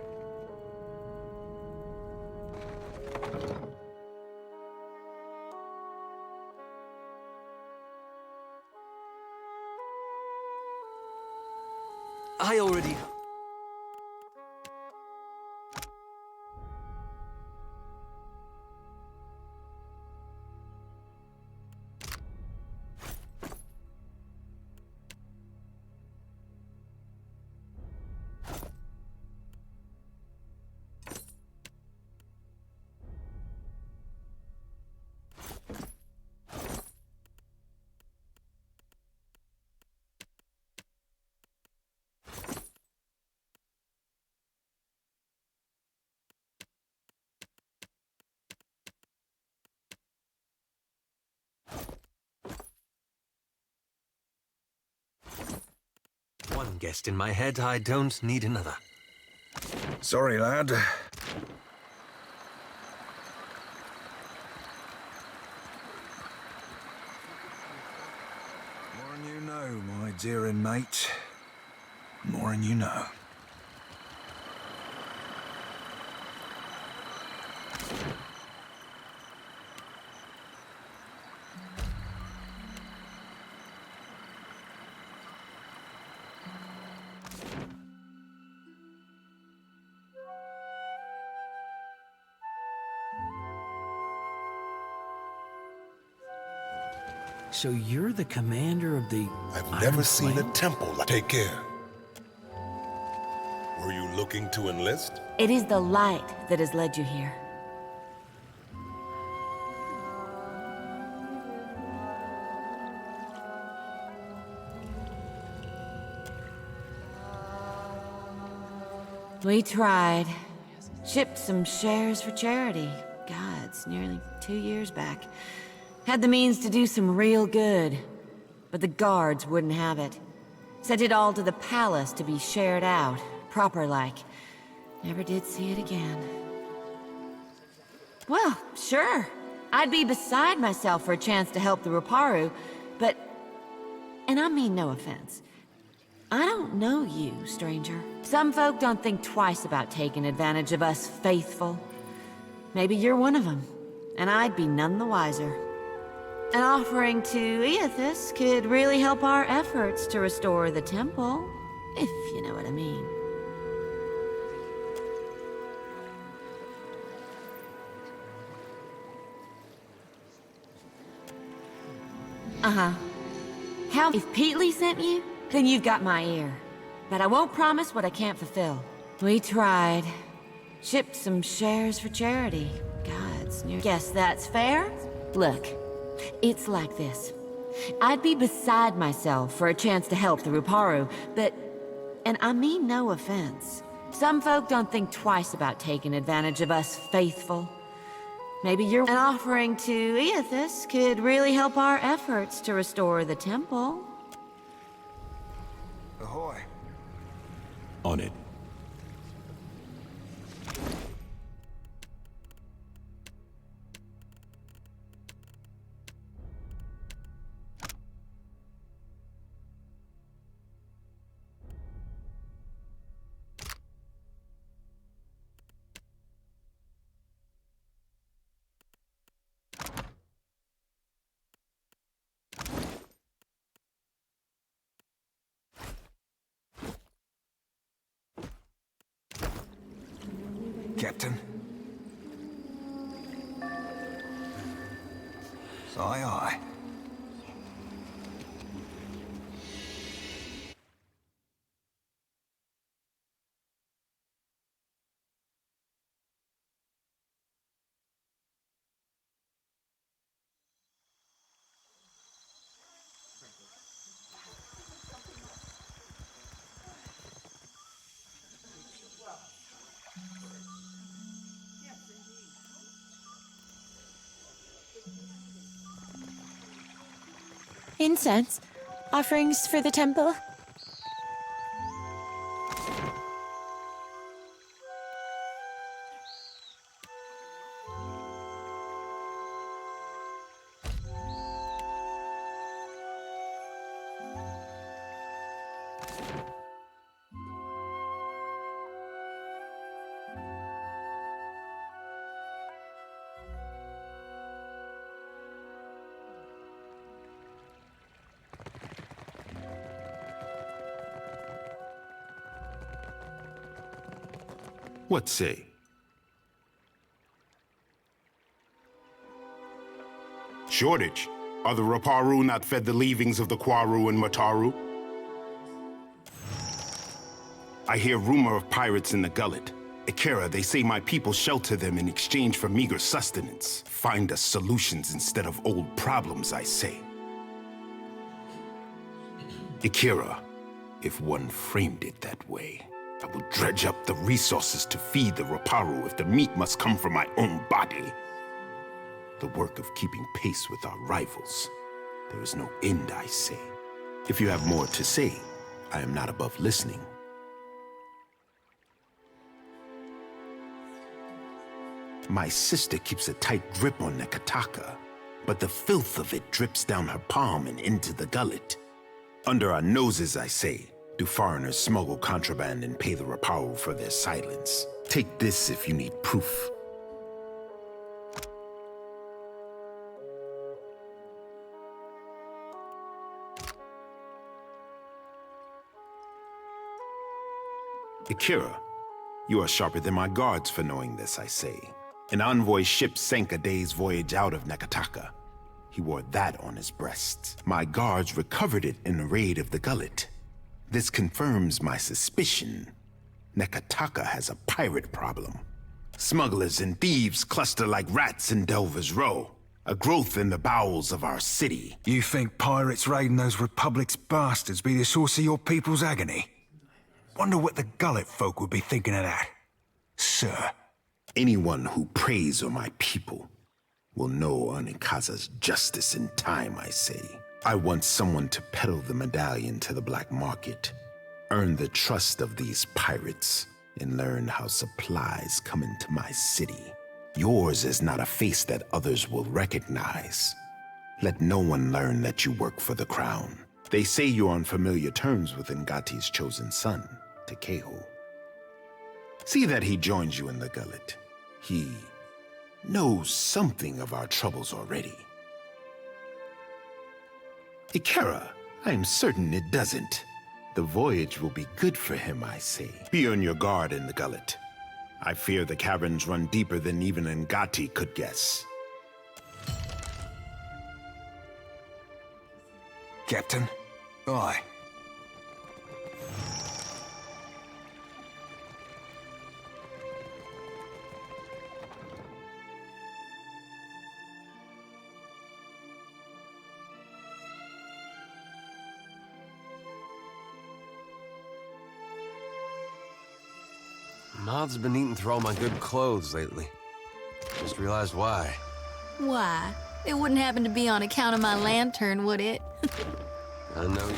[SPEAKER 2] I already...
[SPEAKER 4] One guest in my head, I don't need another.
[SPEAKER 1] Sorry, lad. More'n you know, my dearin' mate. More'n you know.
[SPEAKER 13] So you're the commander of the...
[SPEAKER 16] I've never seen a temple like... Take care. Were you looking to enlist?
[SPEAKER 9] It is the light that has led you here. We tried. Shipped some shares for charity. God, it's nearly 2 years back. Had the means to do some real good. But the guards wouldn't have it. Sent it all to the palace to be shared out, proper-like. Never did see it again. Well, sure. I'd be beside myself for a chance to help the Ruparu, but... And I mean no offense. I don't know you, stranger. Some folk don't think twice about taking advantage of us faithful. Maybe you're one of them, and I'd be none the wiser. An offering to Eothas could really help our efforts to restore the temple, if you know what I mean. Uh-huh. How if Peatly sent you? Then you've got my ear. But I won't promise what I can't fulfill. We tried. Shipped some shares for charity. God's near. Guess that's fair? Look, it's like this. I'd be beside myself for a chance to help the Ruparu, but... And I mean no offense. Some folk don't think twice about taking advantage of us faithful. Maybe you're... An offering to Eothas could really help our efforts to restore the temple.
[SPEAKER 1] Ahoy.
[SPEAKER 14] On it.
[SPEAKER 1] Captain. Aye, aye.
[SPEAKER 17] Incense? Offerings for the temple?
[SPEAKER 18] What say? Shortage? Are the Raparu not fed the leavings of the Kwaru and Mataru? I hear rumor of pirates in the gullet. Ikera, they say my people shelter them in exchange for meager sustenance. Find us solutions instead of old problems, I say. Ikera, if one framed it that way, I will dredge up the resources to feed the Raparu if the meat must come from my own body. The work of keeping pace with our rivals. There is no end, I say. If you have more to say, I am not above listening. My sister keeps a tight grip on Nekataka, but the filth of it drips down her palm and into the gullet. Under our noses, I say, do foreigners smuggle contraband and pay the Raparu for their silence? Take this if you need proof. Ikera, you are sharper than my guards for knowing this, I say. An envoy ship sank a day's voyage out of Nekataka. He wore that on his breast. My guards recovered it in a raid of the gullet. This confirms my suspicion. Nekataka has a pirate problem. Smugglers and thieves cluster like rats in Delver's Row. A growth in the bowels of our city.
[SPEAKER 1] You think pirates raiding those Republic's bastards be the source of your people's agony? Wonder what the gullet folk would be thinking of that, sir.
[SPEAKER 18] Anyone who preys on my people will know Onikaza's justice in time, I say. I want someone to peddle the medallion to the black market, earn the trust of these pirates, and learn how supplies come into my city. Yours is not a face that others will recognize. Let no one learn that you work for the crown. They say you're on familiar terms with Ngati's chosen son, Tekeho. See that he joins you in the gullet. He knows something of our troubles already. Ikera, I am certain it doesn't. The voyage will be good for him, I say. Be on your guard in the gullet. I fear the caverns run deeper than even Ngati could guess.
[SPEAKER 1] Captain? Aye.
[SPEAKER 4] Moth's been eating through all my good clothes lately. Just realized why.
[SPEAKER 6] Why? It wouldn't happen to be on account of my lantern, would it?
[SPEAKER 4] I know you.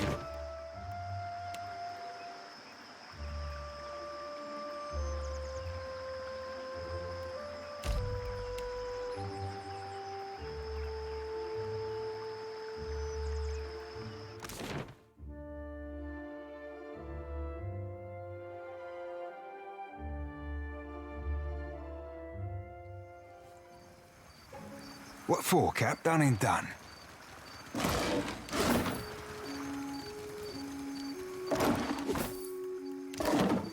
[SPEAKER 1] What for, Cap? Done and done.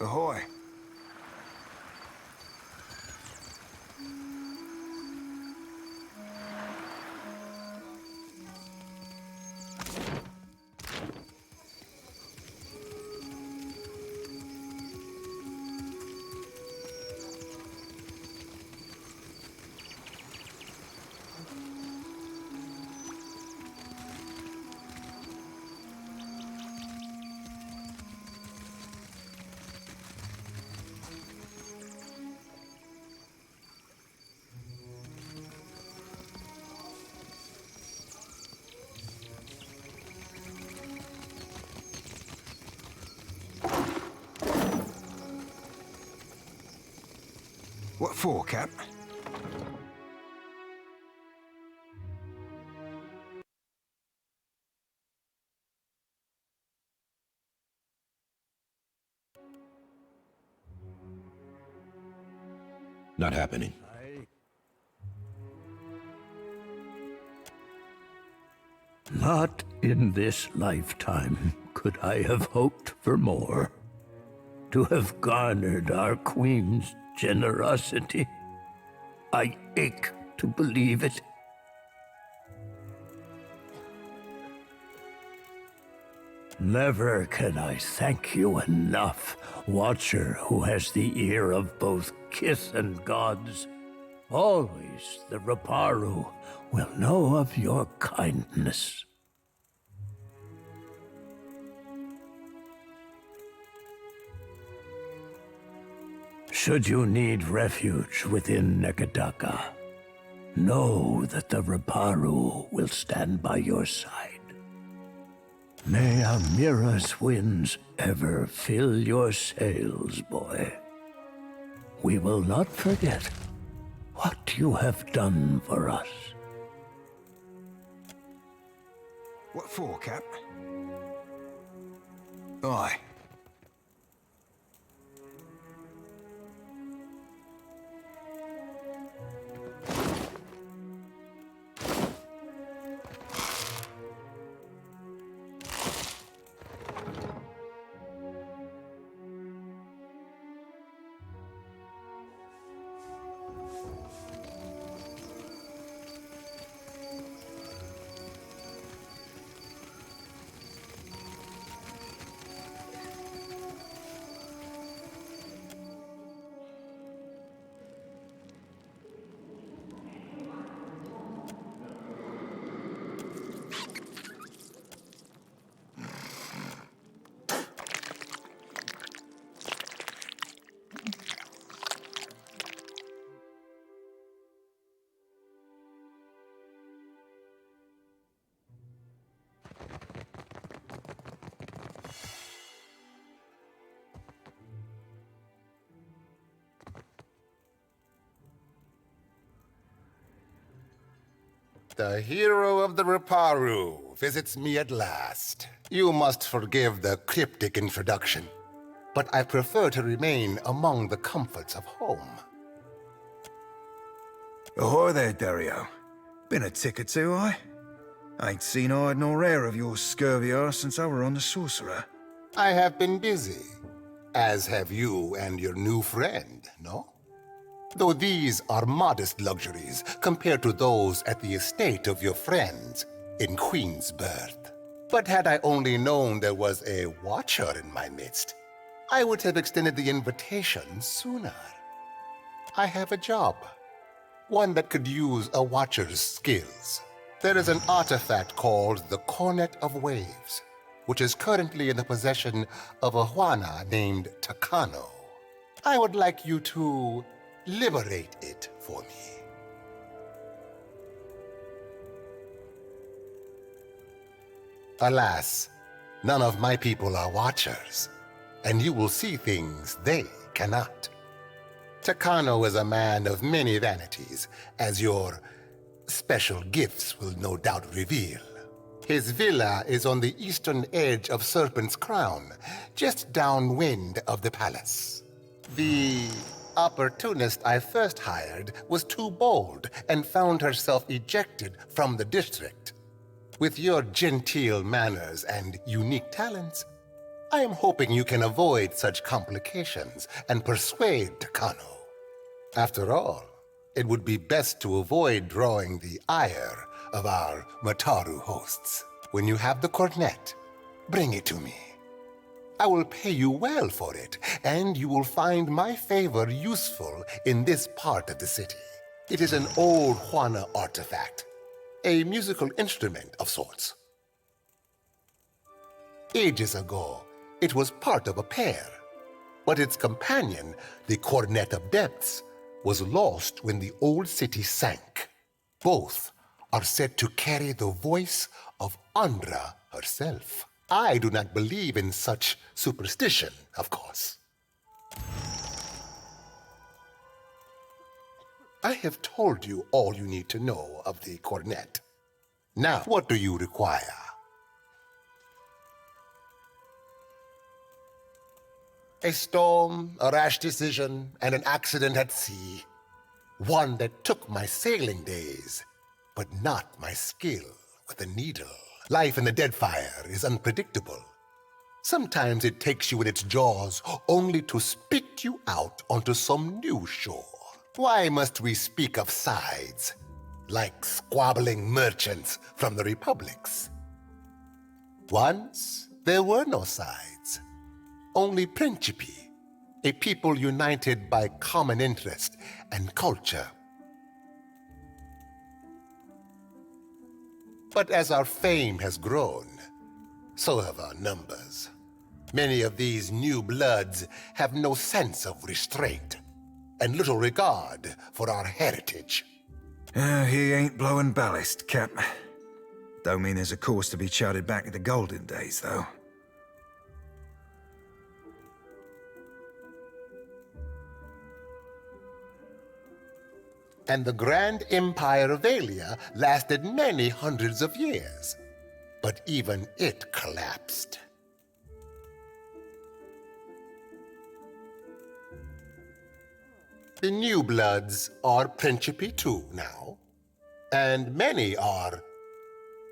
[SPEAKER 1] Ahoy. What for, Cap?
[SPEAKER 14] Not happening.
[SPEAKER 13] Not in this lifetime could I have hoped for more. To have garnered our queen's generosity. I ache to believe it. Never can I thank you enough, Watcher who has the ear of both kith and gods. Always the Raparu will know of your kindness. Should you need refuge within Nekadaka, know that the Raparu will stand by your side. May Amira's winds ever fill your sails, boy. We will not forget what you have done for us.
[SPEAKER 1] What for, Cap? Aye.
[SPEAKER 19] The hero of the Raparu visits me at last. You must forgive the cryptic introduction, but I prefer to remain among the comforts of home.
[SPEAKER 1] Ahoy there, Dario. Been a tick or two, I? Ain't seen hide nor hair of your scurvy arse since I were on the Sorcerer.
[SPEAKER 19] I have been busy, as have you and your new friend, no? Though these are modest luxuries compared to those at the estate of your friends in Queensbirth. But had I only known there was a watcher in my midst, I would have extended the invitation sooner. I have a job, one that could use a watcher's skills. There is an artifact called the Cornet of Waves, which is currently in the possession of a Juana named Takano. I would like you to liberate it for me. Alas, none of my people are watchers, and you will see things they cannot. Takano is a man of many vanities, as your special gifts will no doubt reveal. His villa is on the eastern edge of Serpent's Crown, just downwind of the palace. The opportunist I first hired was too bold and found herself ejected from the district. With your genteel manners and unique talents, I am hoping you can avoid such complications and persuade Takano. After all, it would be best to avoid drawing the ire of our Mataru hosts. When you have the cornet, bring it to me. I will pay you well for it, and you will find my favor useful in this part of the city. It is an old Juana artifact, a musical instrument of sorts. Ages ago, it was part of a pair, but its companion, the Cornet of Depths, was lost when the old city sank. Both are said to carry the voice of Andra herself. I do not believe in such superstition, of course. I have told you all you need to know of the cornet. Now, what do you require? A storm, a rash decision, and an accident at sea. One that took my sailing days, but not my skill with a needle. Life in the Deadfire is unpredictable. Sometimes it takes you in its jaws only to spit you out onto some new shore. Why must we speak of sides, like squabbling merchants from the republics? Once there were no sides, only Principi, a people united by common interest and culture. But as our fame has grown, so have our numbers. Many of these new bloods have no sense of restraint and little regard for our heritage.
[SPEAKER 1] He ain't blowing ballast, Cap. Don't mean there's a course to be charted back to the golden days, though.
[SPEAKER 19] And the grand empire of Valia lasted many hundreds of years. But even it collapsed. The new bloods are Principi too now, and many are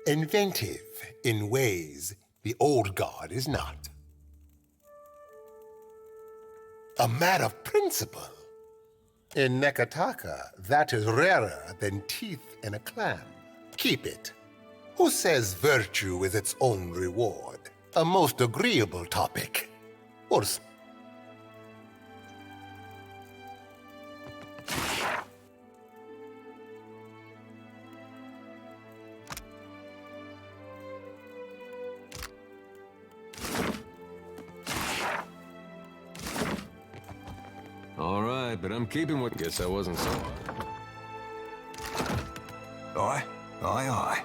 [SPEAKER 19] inventive in ways the old guard is not. A man of principle. In Nekataka, that is rarer than teeth in a clam. Keep it. Who says virtue is its own reward? A most agreeable topic. Or
[SPEAKER 5] All right, but I'm keeping what... Guess I wasn't so hard.
[SPEAKER 1] Aye.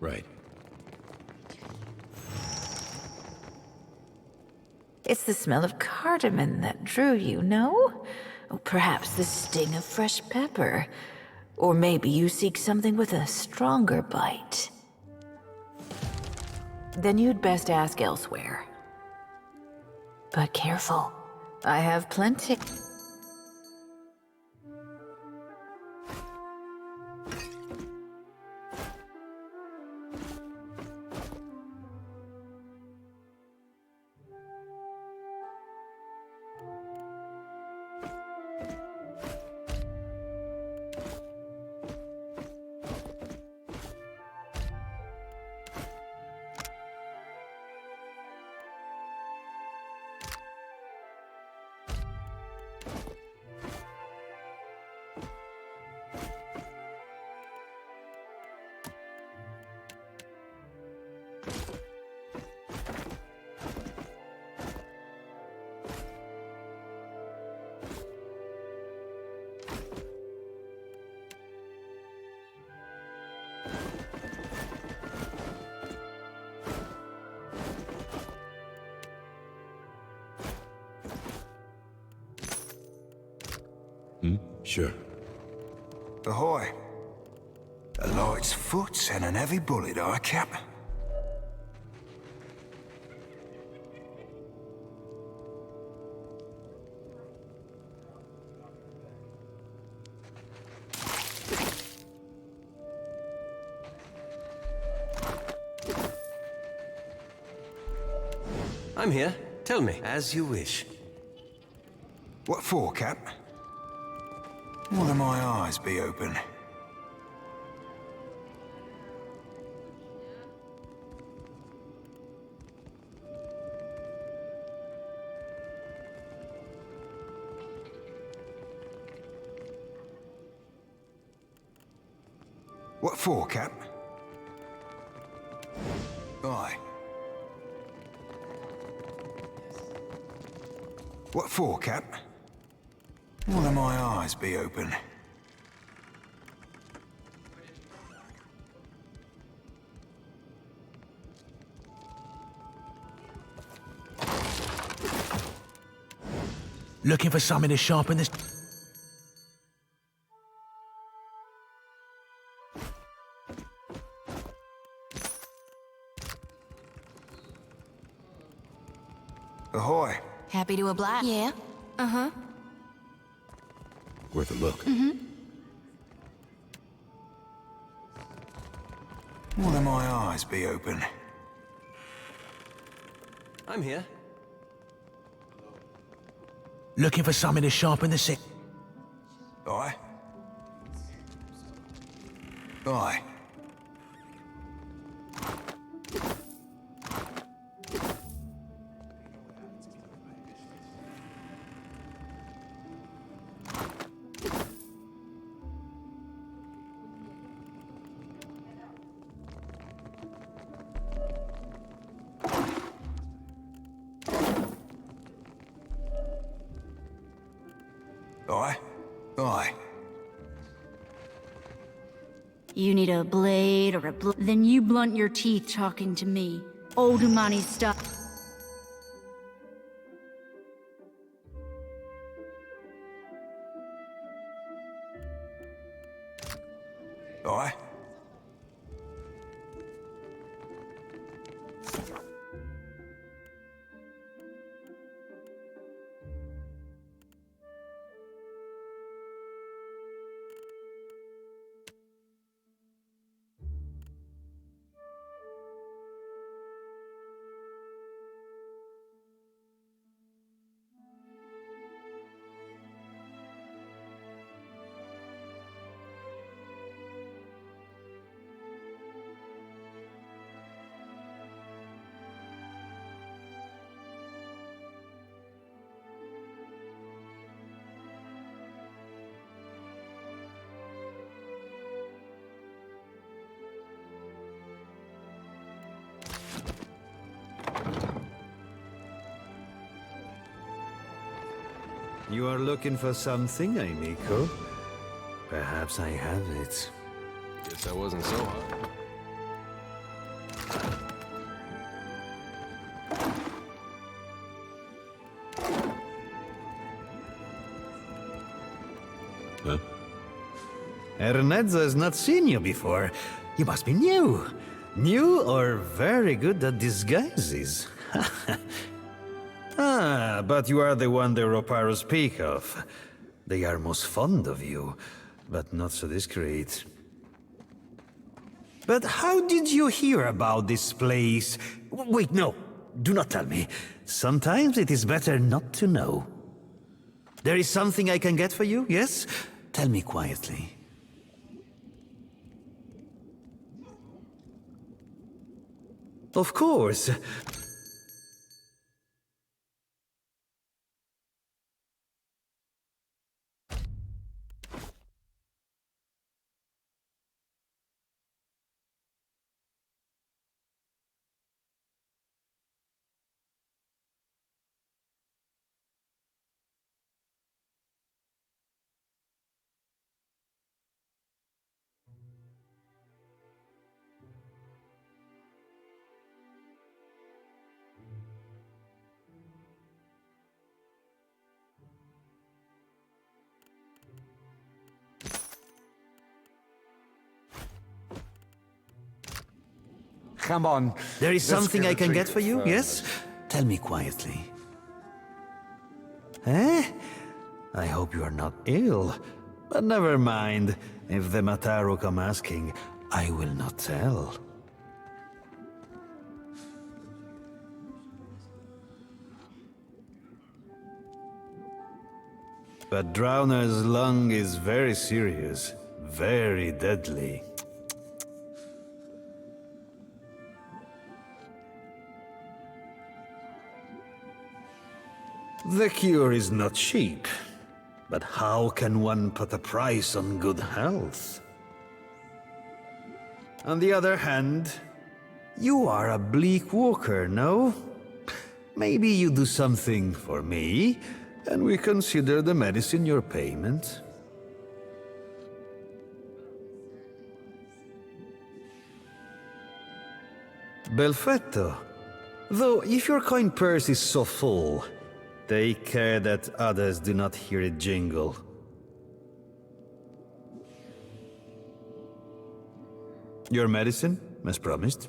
[SPEAKER 14] Right.
[SPEAKER 10] It's the smell of cardamom that drew you, no? Or perhaps the sting of fresh pepper. Or maybe you seek something with a stronger bite. Then you'd best ask elsewhere. But careful. I have plenty.
[SPEAKER 14] Sure.
[SPEAKER 1] Ahoy. A light's foot and an heavy bullet, aye, Cap?
[SPEAKER 4] I'm here. Tell me. As you wish.
[SPEAKER 1] What for, Cap? Will my eyes be open? What for, Cap? Aye. What for, Cap? Will my eyes be open?
[SPEAKER 20] Looking for something to sharpen this...
[SPEAKER 1] Ahoy.
[SPEAKER 6] Happy to oblige. Yeah. Uh-huh.
[SPEAKER 14] Worth a look.
[SPEAKER 6] Mm-hmm.
[SPEAKER 1] Will my eyes be open?
[SPEAKER 4] I'm here.
[SPEAKER 20] Looking for something to sharpen the sick.
[SPEAKER 1] Aye. Aye. Aye. Aye.
[SPEAKER 11] You need a blade or then you blunt your teeth talking to me. Old money stuff.
[SPEAKER 1] Aye.
[SPEAKER 3] You are looking for something, amico? Perhaps I have it.
[SPEAKER 5] Guess I wasn't so hot.
[SPEAKER 14] Huh?
[SPEAKER 3] Ernezzo has not seen you before. You must be new. New or very good at disguises. Ah, but you are the one the Roparos speak of. They are most fond of you, but not so discreet. But how did you hear about this place? Wait, no. Do not tell me. Sometimes it is better not to know. There is something I can get for you, yes? Tell me quietly. Of course. come on. There is something I can get for you, yes? Tell me quietly. Eh? I hope you are not ill. But never mind. If the Mataru come asking, I will not tell. But Drowner's lung is very serious, very deadly. The cure is not cheap, but how can one put a price on good health? On the other hand, you are a bleak walker, no? Maybe you do something for me, and we consider the medicine your payment. Belfetto. Though if your coin purse is so full, take care that others do not hear it jingle. Your medicine, as promised.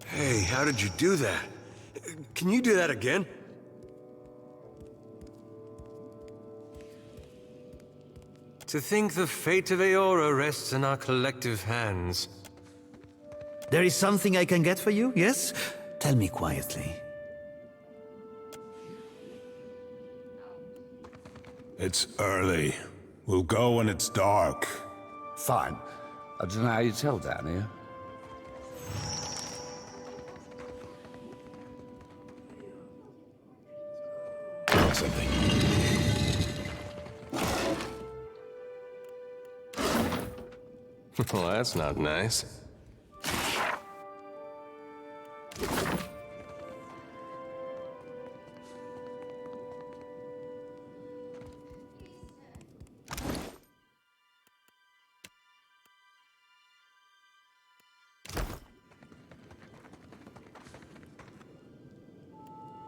[SPEAKER 4] Hey, how did you do that? Can you do that again? To think the fate of Eora rests in our collective hands.
[SPEAKER 3] There is something I can get for you, yes? Tell me quietly.
[SPEAKER 7] It's early. We'll go when it's dark.
[SPEAKER 21] Fine. I don't know how you tell down here.
[SPEAKER 14] Something.
[SPEAKER 4] Well, that's not nice.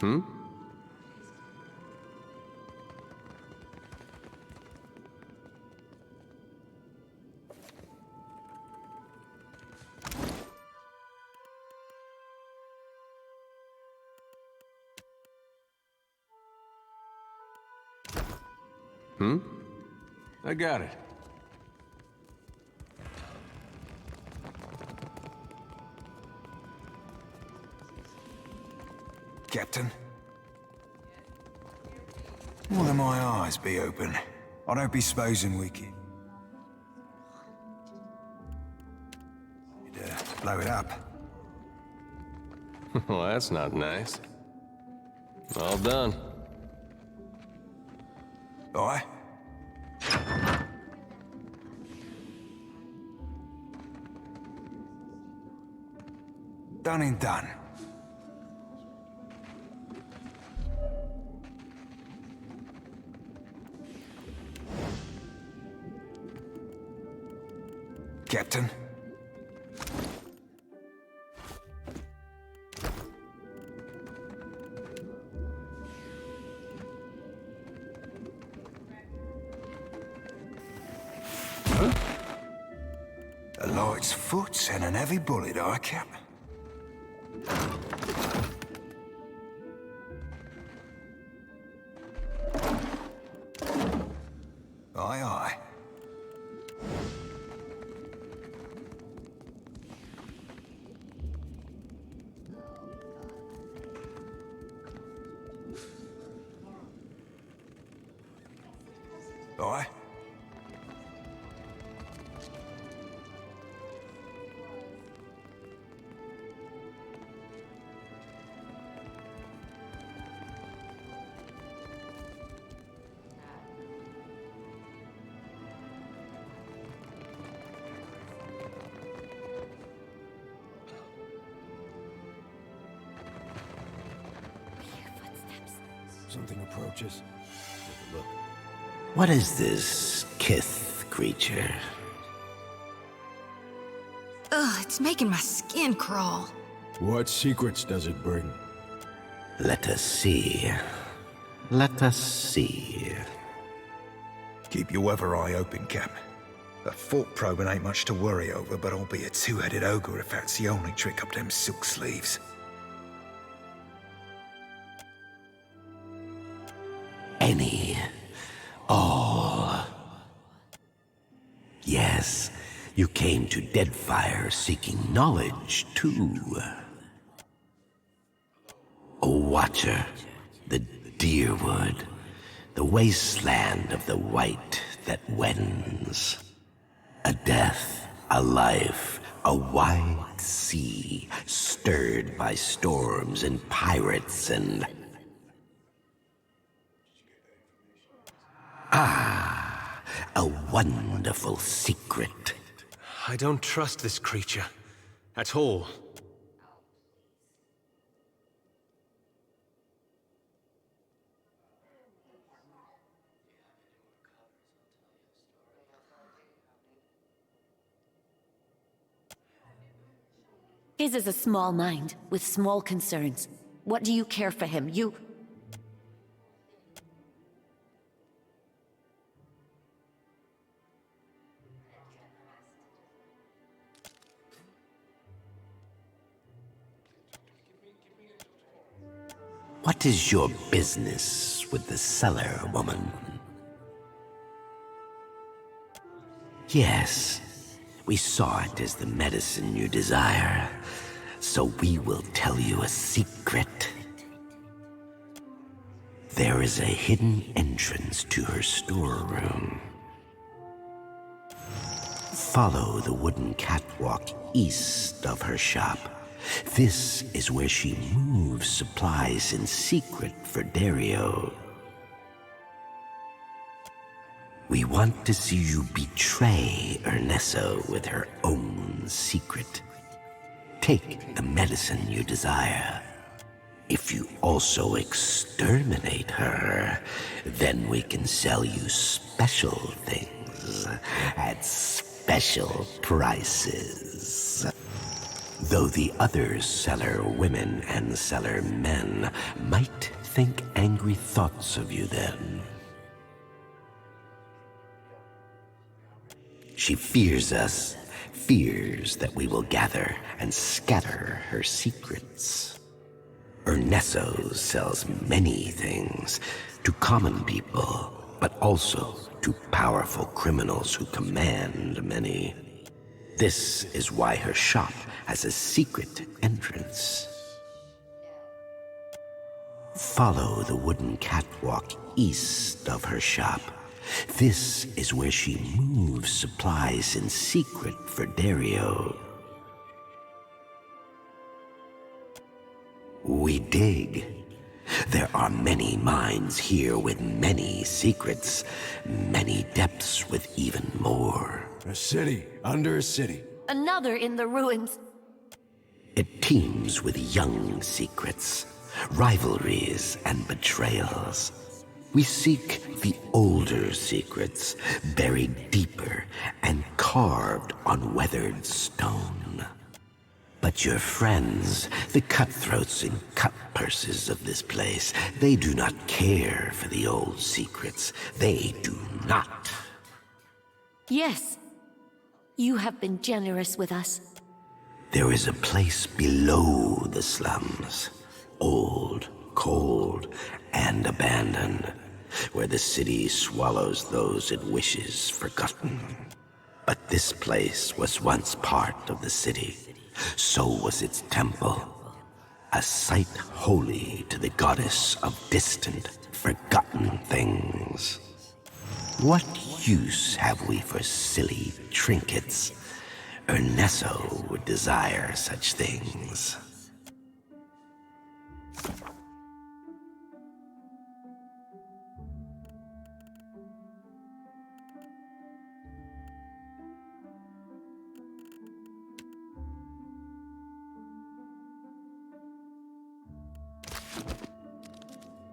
[SPEAKER 4] Hmm? Hmm? I got it.
[SPEAKER 1] Captain? Will my eyes be open? I don't be supposing we can... blow it up.
[SPEAKER 4] Well, that's not nice. All done.
[SPEAKER 1] Aye? Done and done. Captain?
[SPEAKER 21] Huh?
[SPEAKER 1] A light's foot and an heavy bullet, aye, Cap? Aye, aye. Aye.
[SPEAKER 14] Something approaches. Take a look.
[SPEAKER 13] What is this kith creature?
[SPEAKER 6] Ugh, it's making my skin crawl.
[SPEAKER 14] What secrets does it bring?
[SPEAKER 13] Let us see. Let us see.
[SPEAKER 1] Keep your weather eye open, Cap. A fork probing ain't much to worry over, but I'll be a two-headed ogre if that's the only trick up them silk sleeves.
[SPEAKER 13] Any. All. Yes, you came to Deadfire seeking knowledge, too. A watcher, the Deerwood, the wasteland of the white that wends. A death, a life, a wide sea, stirred by storms and pirates and... Ah, a wonderful secret.
[SPEAKER 4] I don't trust this creature. At all.
[SPEAKER 11] His is a small mind, with small concerns. What do you care for him? You...
[SPEAKER 13] What is your business with the cellar, woman? Yes, we saw it as the medicine you desire, so we will tell you a secret. There is a hidden entrance to her storeroom. Follow the wooden catwalk east of her shop. This is where she moves supplies in secret for Dario. We want to see you betray Ernesto with her own secret. Take the medicine you desire. If you also exterminate her, then we can sell you special things at special prices. Though the other cellar women and cellar men might think angry thoughts of you then. She fears us, fears that we will gather and scatter her secrets. Ernesto sells many things to common people, but also to powerful criminals who command many. This is why her shop has a secret entrance. Follow the wooden catwalk east of her shop. This is where she moves supplies in secret for Dario. We dig. There are many mines here with many secrets, many depths with even more.
[SPEAKER 14] A city under a city.
[SPEAKER 11] Another in the ruins.
[SPEAKER 13] It teems with young secrets, rivalries and betrayals. We seek the older secrets, buried deeper and carved on weathered stone. But your friends, the cutthroats and cut-purses of this place, they do not care for the old secrets. They do not.
[SPEAKER 11] Yes. You have been generous with us.
[SPEAKER 13] There is a place below the slums, old, cold, and abandoned, where the city swallows those it wishes forgotten. But this place was once part of the city. So was its temple, a site holy to the goddess of distant, forgotten things. What use have we for silly trinkets? Ernesto would desire such things.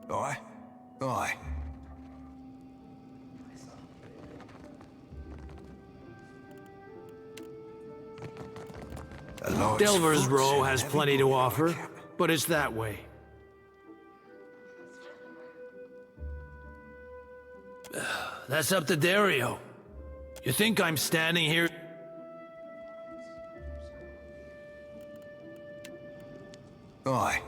[SPEAKER 1] Aye, aye.
[SPEAKER 20] Delver's Row has plenty to offer, but it's that way. That's up to Dario. You think I'm standing here?
[SPEAKER 1] Aye.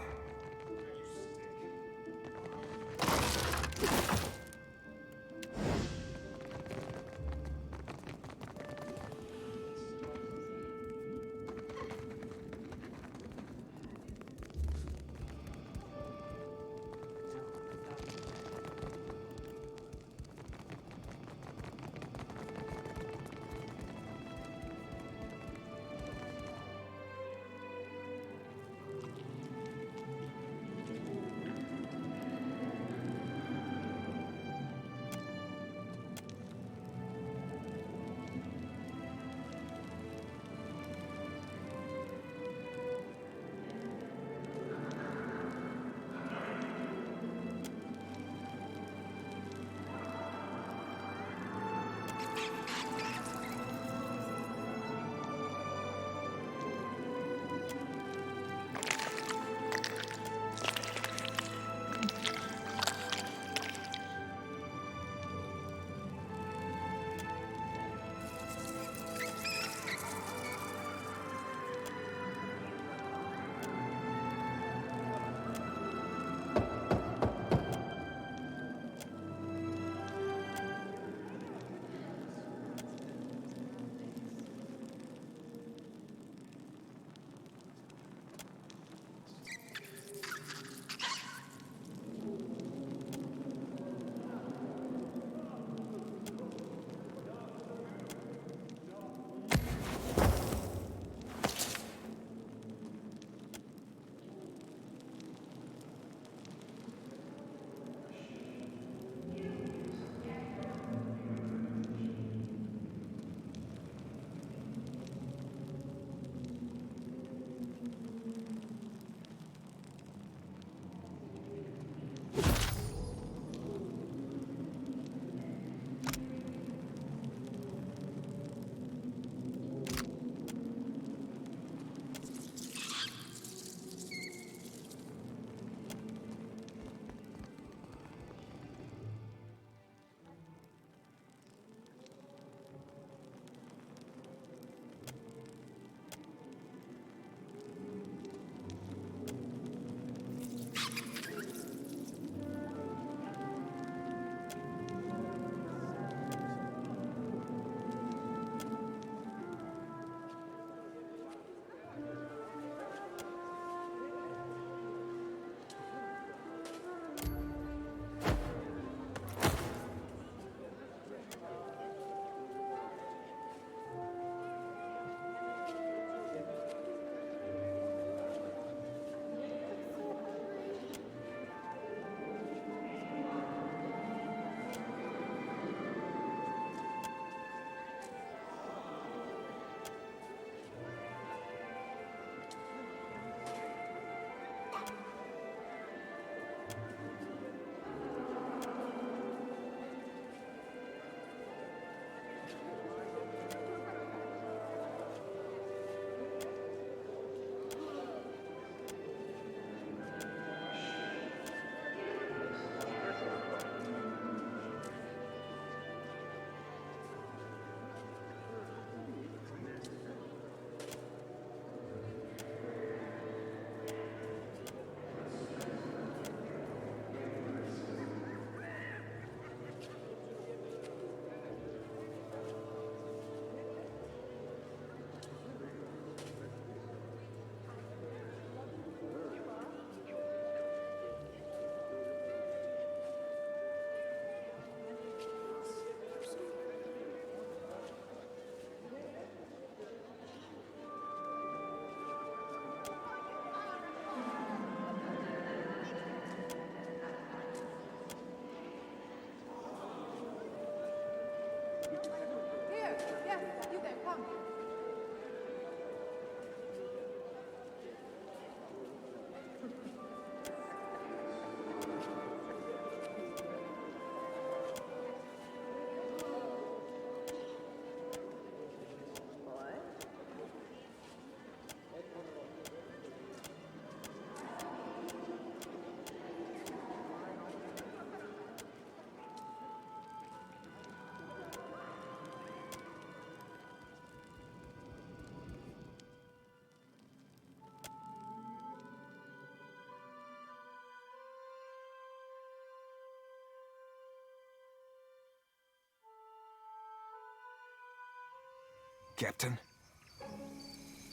[SPEAKER 1] Captain.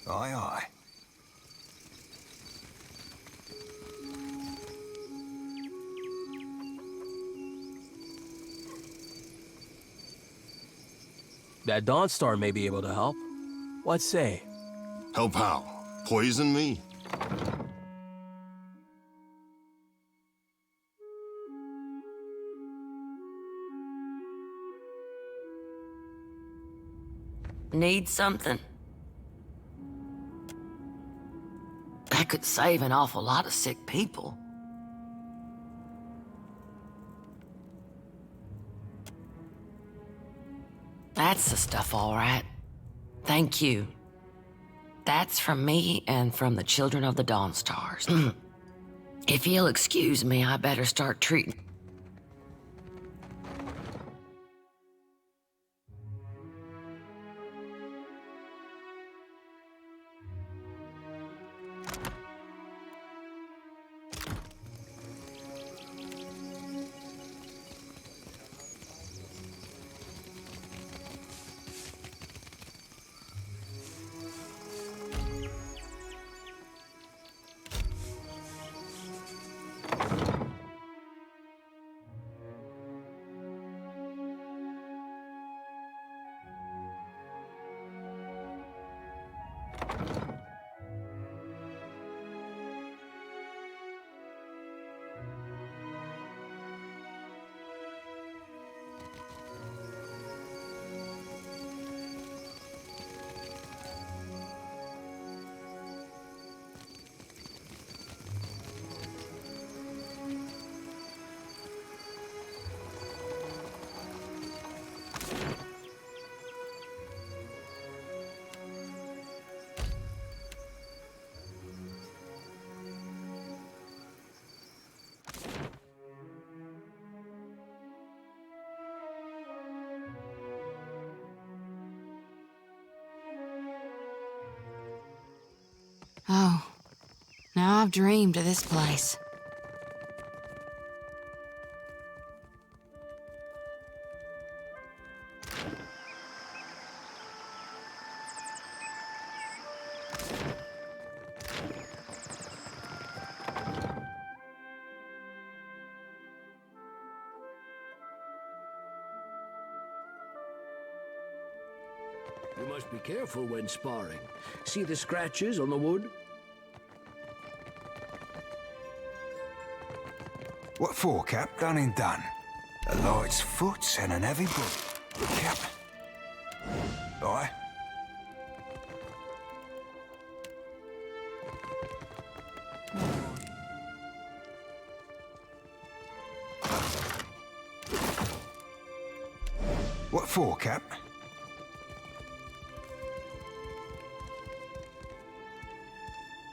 [SPEAKER 1] Aye, aye.
[SPEAKER 5] That Dawnstar may be able to help. What say?
[SPEAKER 8] Help how? Poison me?
[SPEAKER 15] Need something? That could save an awful lot of sick people. That's the stuff, all right. Thank you. That's from me and from the children of the Dawnstars. If you'll excuse me, I better start treating...
[SPEAKER 6] Oh, now I've dreamed of this place.
[SPEAKER 13] You must be careful when sparring. See the scratches on the wood?
[SPEAKER 1] What for, Cap? Done and done. A light's foot and an heavy boot. Cap. Aye. What for, Cap?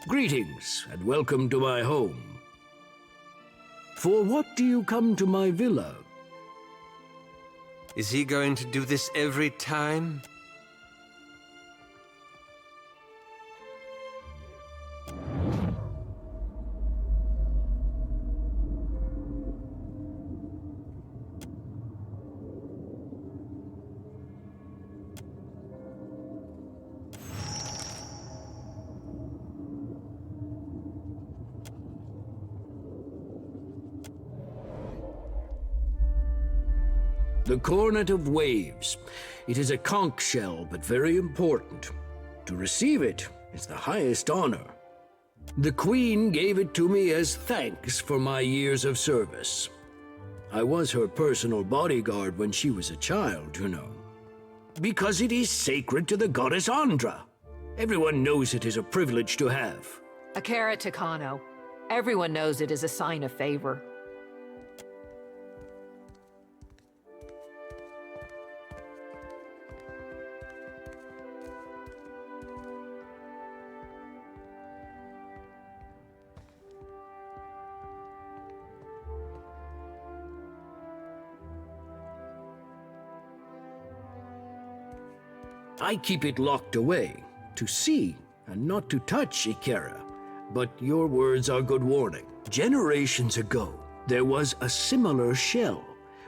[SPEAKER 13] Greetings, and welcome to my home. For what do you come to my villa?
[SPEAKER 4] Is he going to do this every time?
[SPEAKER 13] The Cornet of Waves. It is a conch shell, but very important. To receive it is the highest honor. The Queen gave it to me as thanks for my years of service. I was her personal bodyguard when she was a child, you know. Because it is sacred to the goddess Andra. Everyone knows it is a privilege to have.
[SPEAKER 22] A carrot to Kano. Everyone knows it is a sign of favor.
[SPEAKER 13] I keep it locked away, to see and not to touch, Ikera. But your words are good warning. Generations ago, there was a similar shell.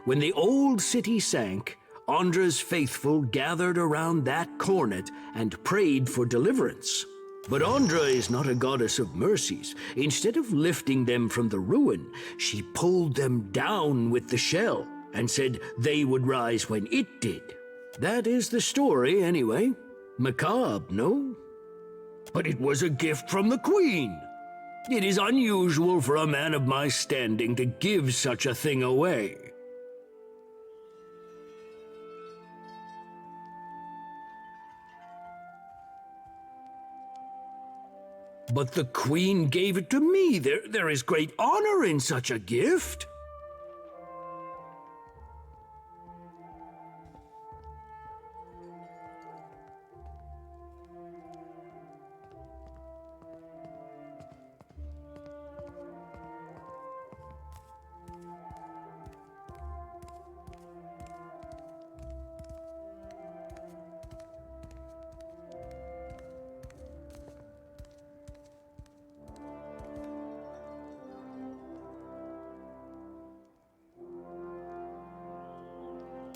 [SPEAKER 13] When the old city sank, Andra's faithful gathered around that cornet and prayed for deliverance. But Andra is not a goddess of mercies. Instead of lifting them from the ruin, she pulled them down with the shell and said they would rise when it did. That is the story, anyway. Macabre, no? But it was a gift from the Queen. It is unusual for a man of my standing to give such a thing away. But the Queen gave it to me. There is great honor in such a gift.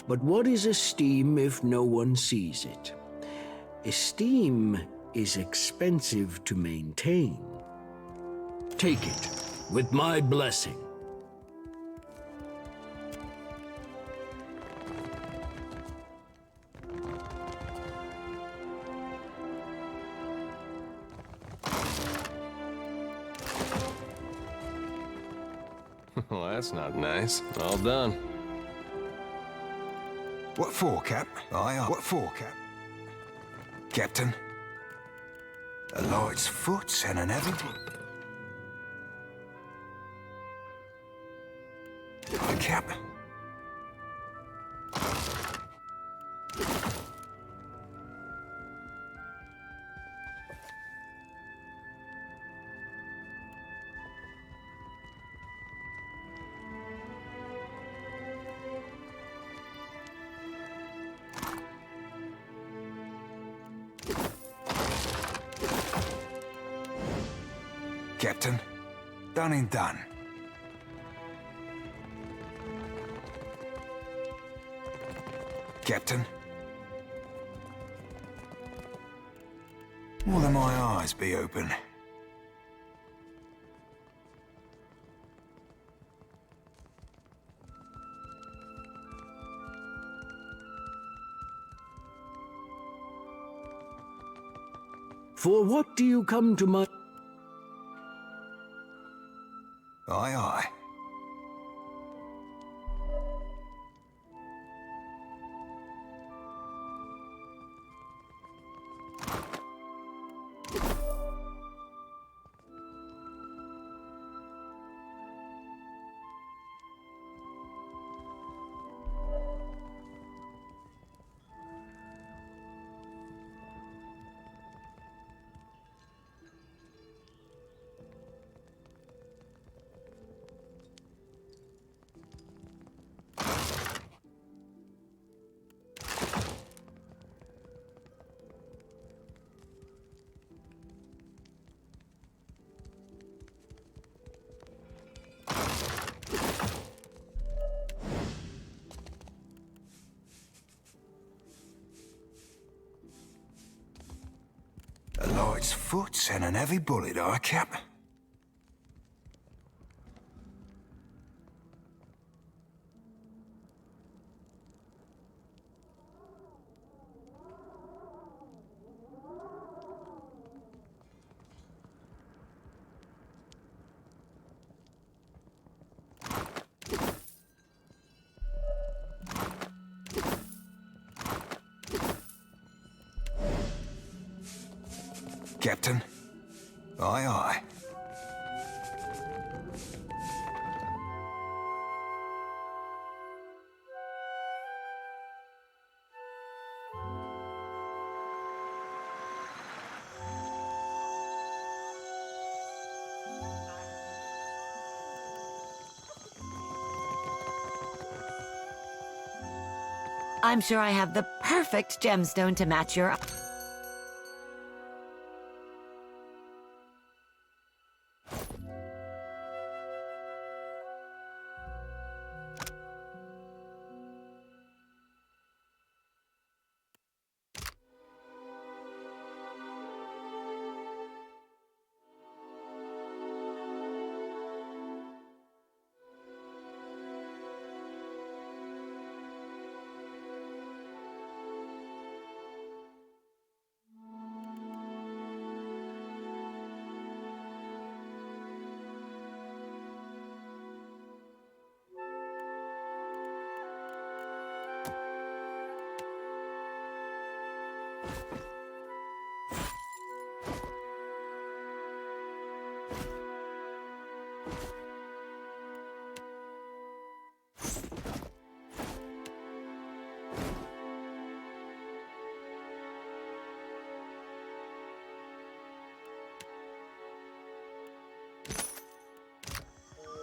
[SPEAKER 13] But what is esteem if no one sees it? Esteem is expensive to maintain. Take it, with my blessing.
[SPEAKER 4] Well, that's not nice. All done.
[SPEAKER 1] What for, Cap? Aye, aye. What for, Cap? Captain? A light's foot and an heavy... Cap? Captain, done and done. Captain? Will my eyes be open?
[SPEAKER 13] For what do you come to my...
[SPEAKER 1] Aye, aye. A light's foot and an heavy bullet, aye, Cap? Captain? Aye, aye.
[SPEAKER 2] I'm sure I have the perfect gemstone to match your...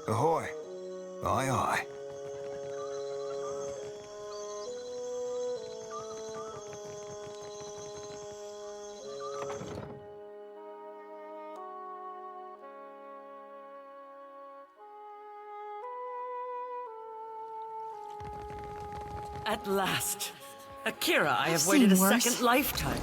[SPEAKER 1] Ahoy. Aye, aye.
[SPEAKER 15] At last. Akira, I have
[SPEAKER 6] I've
[SPEAKER 15] waited a
[SPEAKER 6] seen worse.
[SPEAKER 15] second lifetime.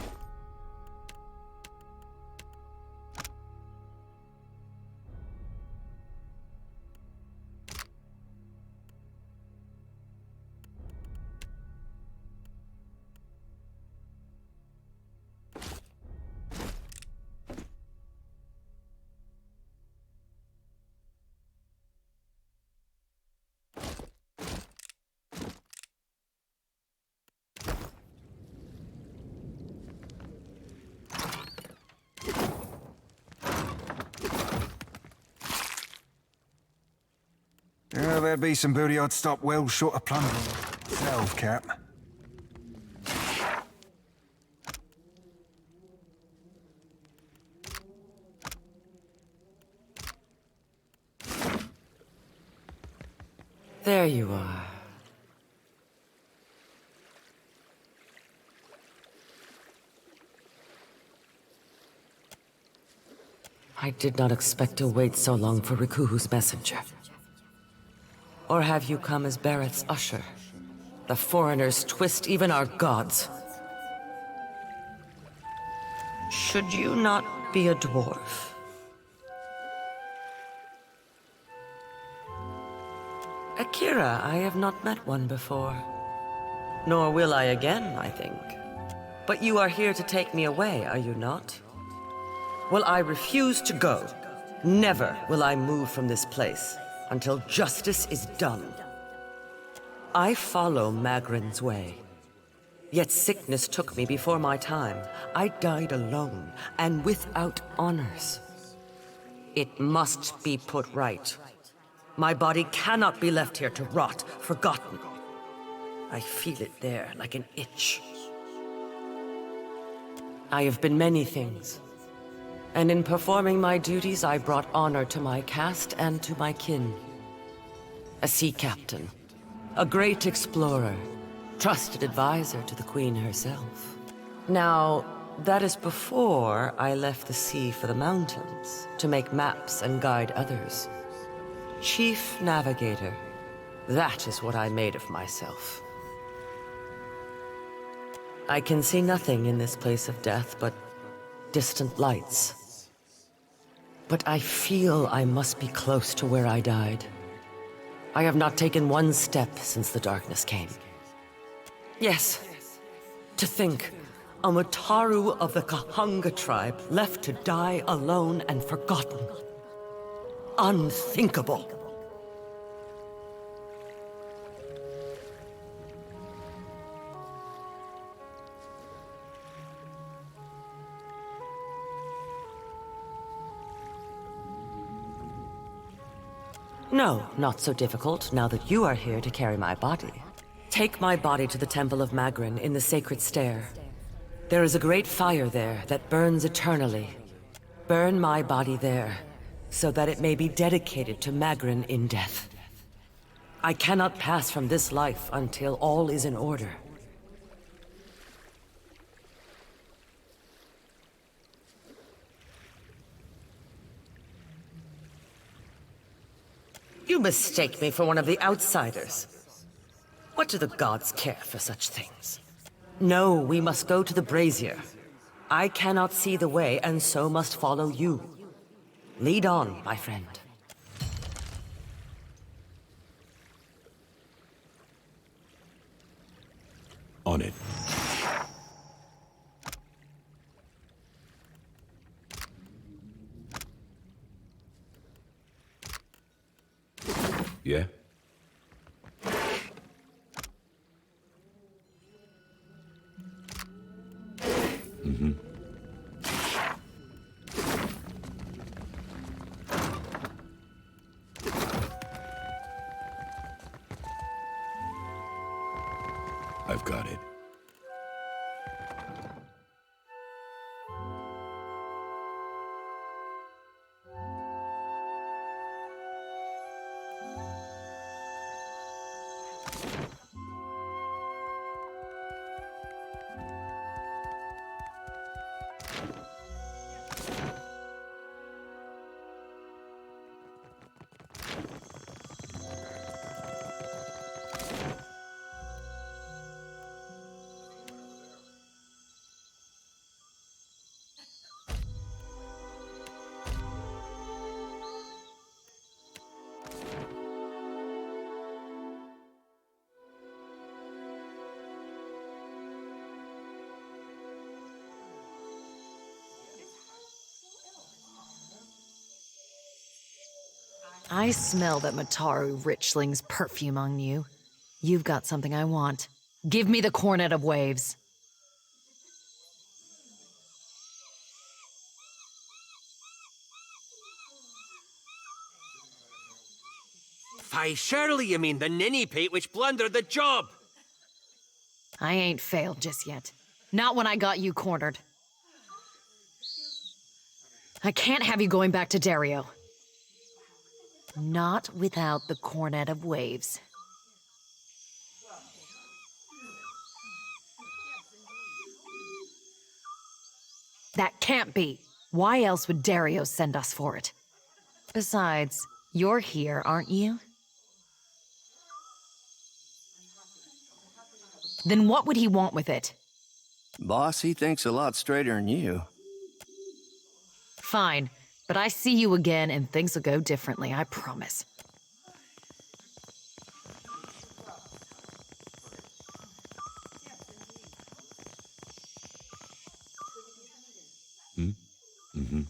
[SPEAKER 1] There'd be some booty I'd stop well short of plundering myself, Cap.
[SPEAKER 15] There you are. I did not expect to wait so long for Rikuhu's messenger. Or have you come as Barrett's usher? The foreigners twist even our gods. Should you not be a dwarf? Akira, I have not met one before. Nor will I again, I think. But you are here to take me away, are you not? Well, I refuse to go. Never will I move from this place until justice is done. I follow Magrin's way. Yet sickness took me before my time. I died alone and without honors. It must be put right. My body cannot be left here to rot, forgotten. I feel it there like an itch. I have been many things. And in performing my duties, I brought honor to my caste and to my kin. A sea captain, a great explorer, trusted advisor to the Queen herself. Now, that is before I left the sea for the mountains, to make maps and guide others. Chief Navigator, that is what I made of myself. I can see nothing in this place of death but distant lights. But I feel I must be close to where I died. I have not taken one step since the darkness came. Yes, to think, a Mutaru of the Kahunga tribe left to die alone and forgotten. Unthinkable. No, not so difficult, now that you are here to carry my body. Take my body to the Temple of Magrin in the Sacred Stair. There is a great fire there that burns eternally. Burn my body there, so that it may be dedicated to Magrin in death. I cannot pass from this life until all is in order. You mistake me for one of the outsiders. What do the gods care for such things? No, we must go to the brazier. I cannot see the way, and so must follow you. Lead on, my friend.
[SPEAKER 14] On it. Yeah? Mm-hmm. I've got it.
[SPEAKER 9] I smell that Mataru Richling's perfume on you. You've got something I want. Give me the Cornet of Waves.
[SPEAKER 12] Why, surely you mean the ninny pate which blundered the job!
[SPEAKER 9] I ain't failed just yet. Not when I got you cornered. I can't have you going back to Dario. Not without the Cornet of Waves. That can't be. Why else would Dario send us for it? Besides, you're here, aren't you? Then what would he want with it?
[SPEAKER 5] Boss, he thinks a lot straighter than you.
[SPEAKER 9] Fine, but I see you again and things will go differently, I promise.
[SPEAKER 14] Mm-hmm.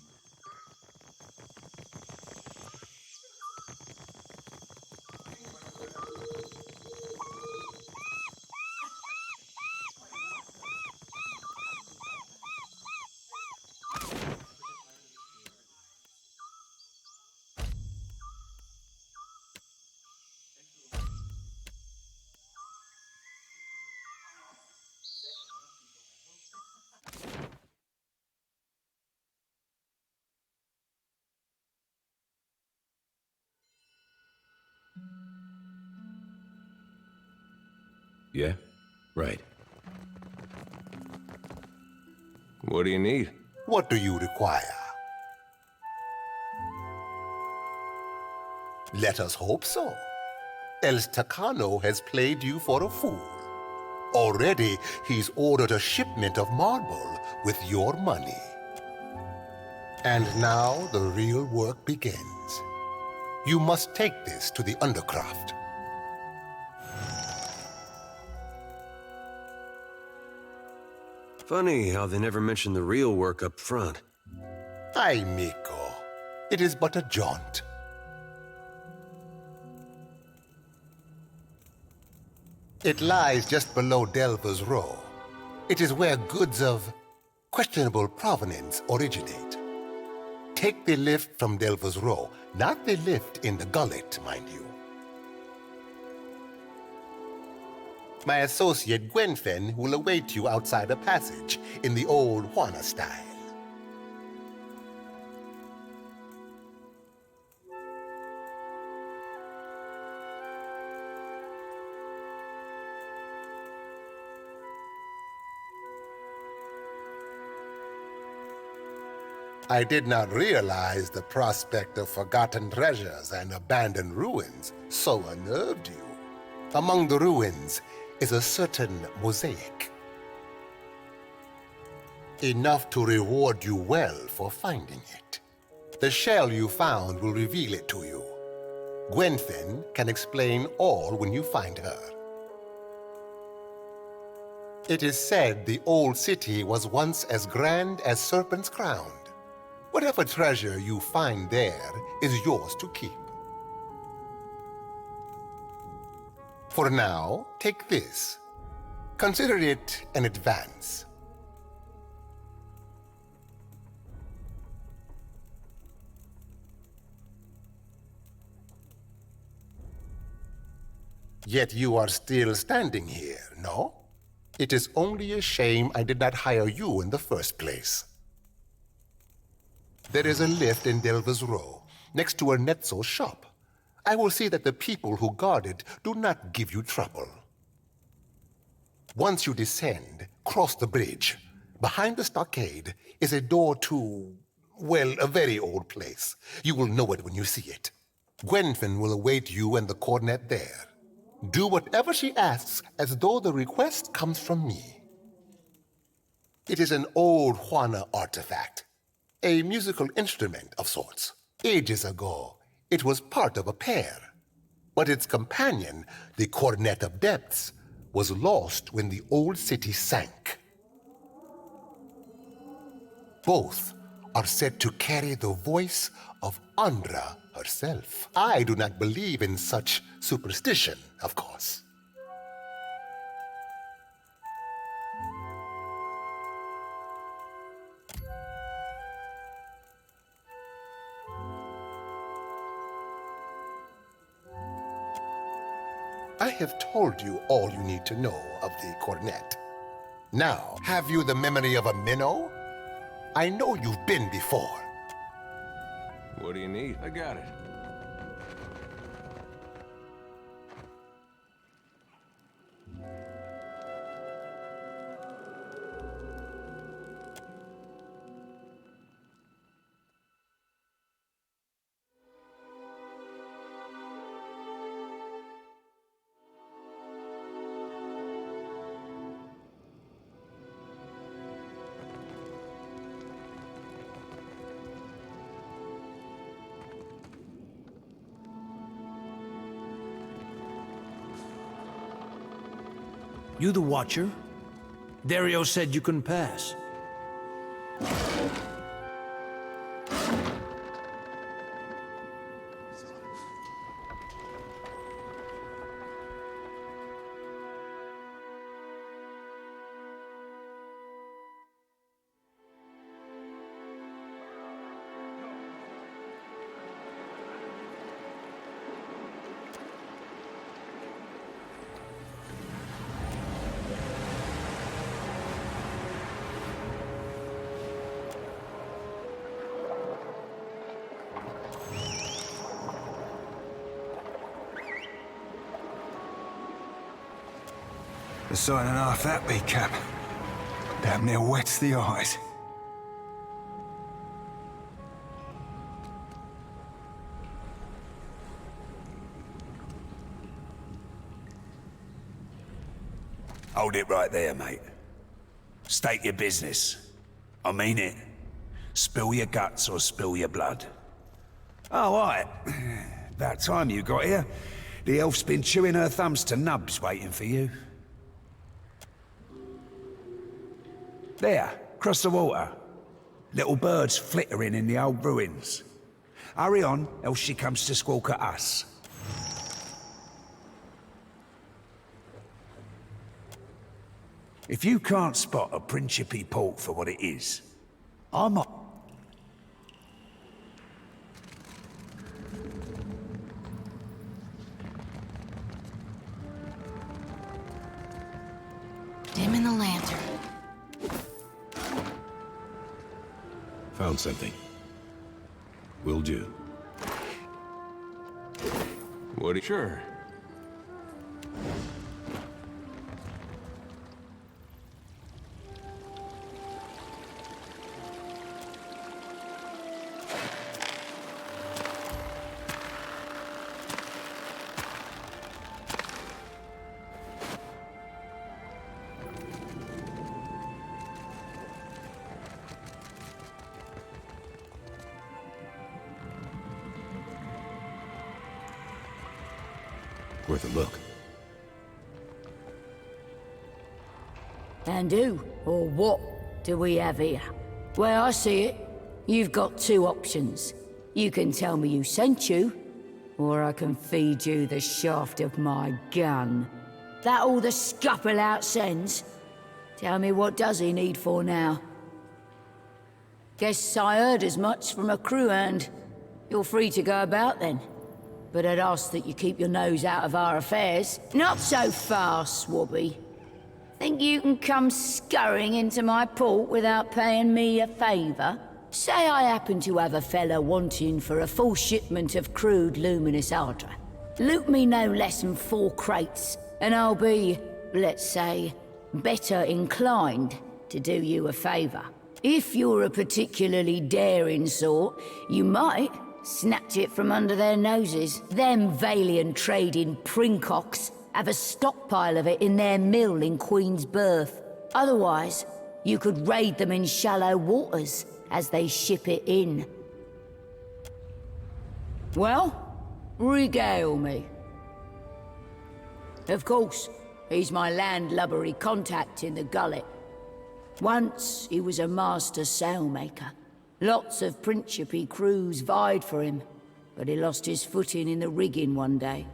[SPEAKER 14] Yeah? Right.
[SPEAKER 4] What do you need?
[SPEAKER 19] What do you require? Let us hope so. Else Takano has played you for a fool. Already, he's ordered a shipment of marble with your money. And now the real work begins. You must take this to the Undercroft.
[SPEAKER 4] Funny how they never mention the real work up front.
[SPEAKER 19] Ay, Miko. It is but a jaunt. It lies just below Delver's Row. It is where goods of questionable provenance originate. Take the lift from Delver's Row, not the lift in the gullet, mind you. My associate Gwenfen will await you outside the passage in the old Juana style. I did not realize the prospect of forgotten treasures and abandoned ruins so unnerved you. Among the ruins is a certain mosaic. Enough to reward you well for finding it. The shell you found will reveal it to you. Gwenfen can explain all when you find her. It is said the old city was once as grand as Serpent's Crown. Whatever treasure you find there is yours to keep. For now, take this. Consider it an advance. Yet you are still standing here, no? It is only a shame I did not hire you in the first place. There is a lift in Delva's Row, next to Ernetzo's shop. I will see that the people who guard it do not give you trouble. Once you descend, cross the bridge. Behind the stockade is a door to, well, a very old place. You will know it when you see it. Gwenfin will await you and the cornet there. Do whatever she asks as though the request comes from me. It is an old Juana artifact, a musical instrument of sorts. Ages ago, it was part of a pair, but its companion, the Cornet of Depths, was lost when the old city sank. Both are said to carry the voice of Andra herself. I do not believe in such superstition, of course. I have told you all you need to know of the cornet. Now, have you the memory of a minnow? I know you've been before.
[SPEAKER 4] What do you need? I got it.
[SPEAKER 20] You the Watcher? Dario said you couldn't pass.
[SPEAKER 1] A sight and half that be, Cap. Damn near wets the eyes.
[SPEAKER 16] Hold it right there, mate. State your business. I mean it. Spill your guts or spill your blood. Oh, right. About time you got here. The elf's been chewing her thumbs to nubs waiting for you. There, across the water. Little birds flittering in the old ruins. Hurry on, else she comes to squawk at us. If you can't spot a Principe port for what it is, I might...
[SPEAKER 6] Dim in the lantern.
[SPEAKER 14] Found something. Will do.
[SPEAKER 4] What? Sure.
[SPEAKER 14] Worth a look.
[SPEAKER 17] And who, or what, do we have here? Well, I see it. You've got two options. You can tell me who sent you, or I can feed you the shaft of my gun. That all the scupper out sends? Tell me, what does he need for now? Guess I heard as much from a crew hand. You're free to go about then. But I'd ask that you keep your nose out of our affairs. Not so fast, Swabby. Think you can come scurrying into my port without paying me a favour? Say I happen to have a fella wanting for a full shipment of crude luminous ardra. Loot me no less than 4 crates, and I'll be, let's say, better inclined to do you a favour. If you're a particularly daring sort, you might snatch it from under their noses. Them Valiant trading princocks have a stockpile of it in their mill in Queen's Berth. Otherwise, you could raid them in shallow waters as they ship it in. Well, regale me. Of course, he's my landlubbery contact in the gullet. Once, he was a master sailmaker. Lots of Principe crews vied for him, but he lost his footing in the rigging one day.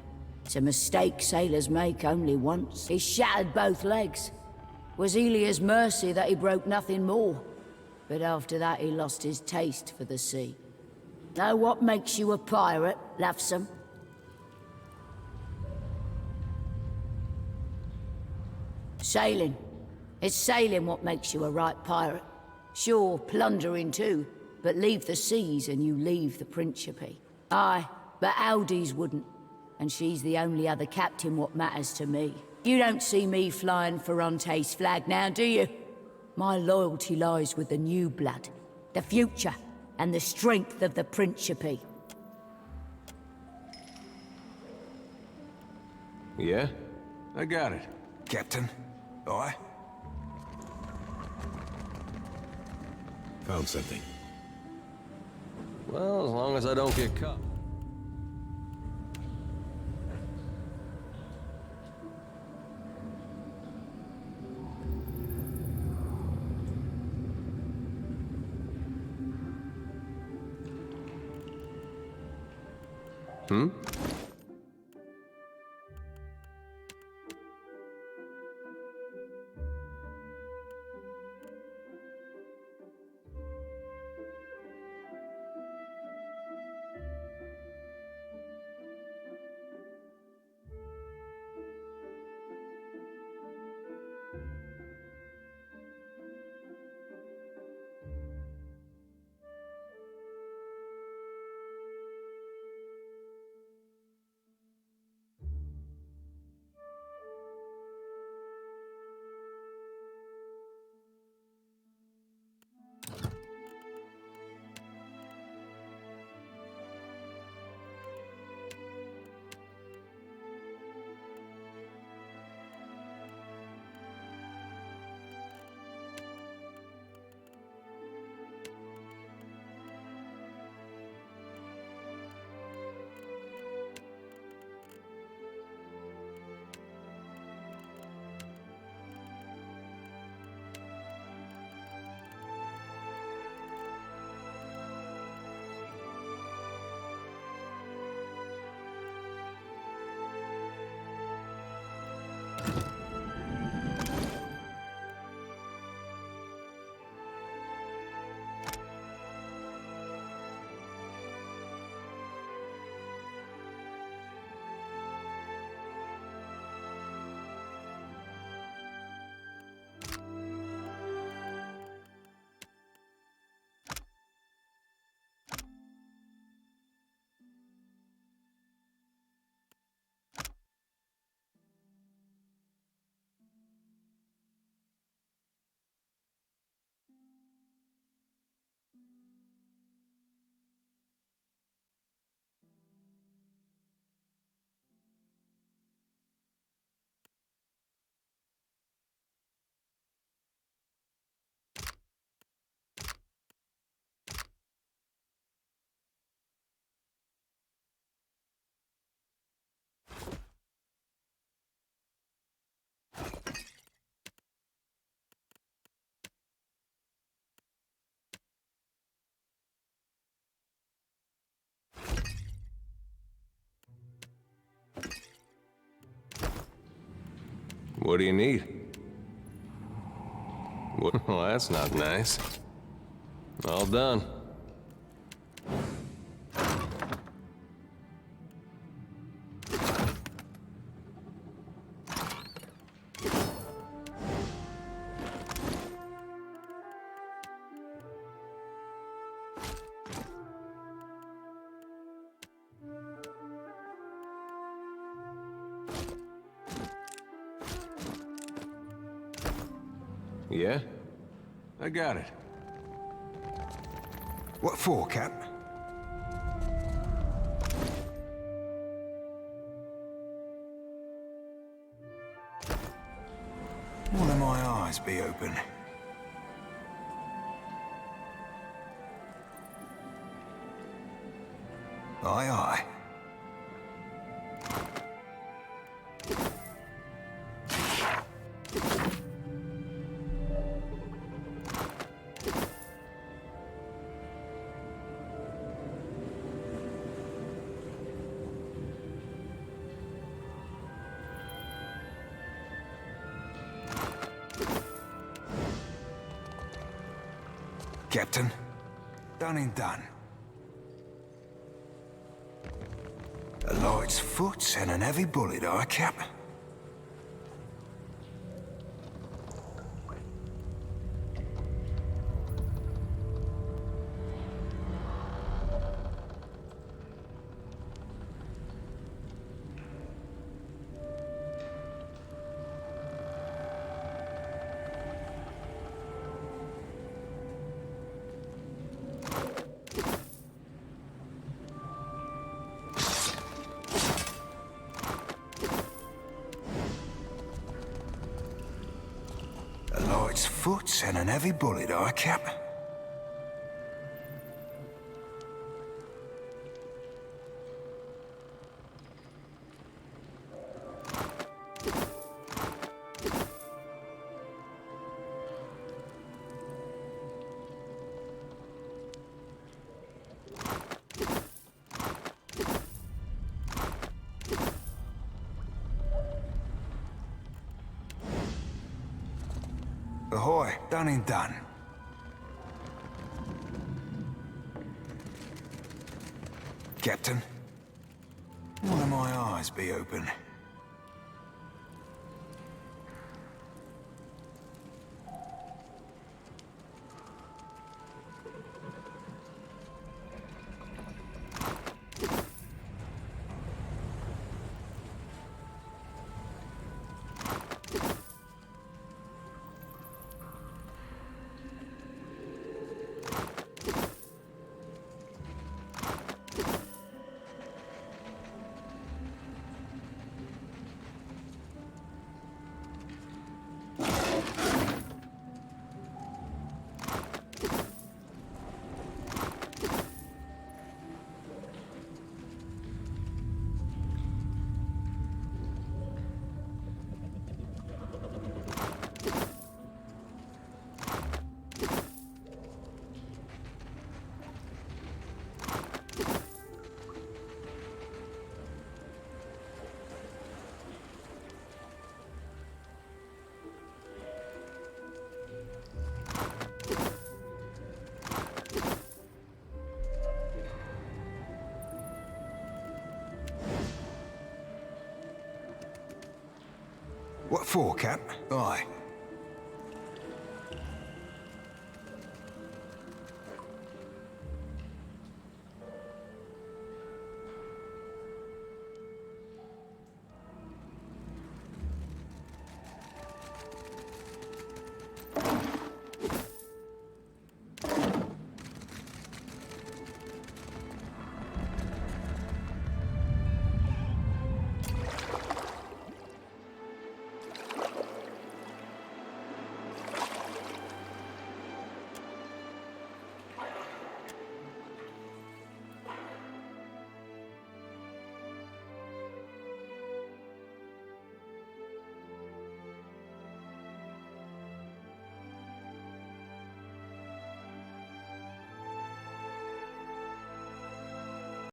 [SPEAKER 17] It's a mistake sailors make only once. He shattered both legs. Was Elia's mercy that he broke nothing more. But after that he lost his taste for the sea. Know what makes you a pirate, Lovesome? Sailing. It's sailing what makes you a right pirate. Sure, plundering too, but leave the seas and you leave the Principe. Aye, but Aldie's wouldn't. And she's the only other captain what matters to me. You don't see me flying Ferrante's flag now, do you? My loyalty lies with the new blood, the future, and the strength of the Principe.
[SPEAKER 4] Yeah? I got it.
[SPEAKER 1] Captain, aye?
[SPEAKER 14] Found something.
[SPEAKER 5] Well, as long as I don't get caught. Hmm? What do you need? Well, that's not nice. All done.
[SPEAKER 4] Yeah? I got it.
[SPEAKER 1] What for, Cap? One of my eyes be open. Aye, aye. Captain, done and done. A light's foot and an heavy bullet, aye, Cap? A light's foot and an heavy bullet, aye, Cap? Ahoy, done and done. Captain, one of my eyes be open. What for, Cap? Aye.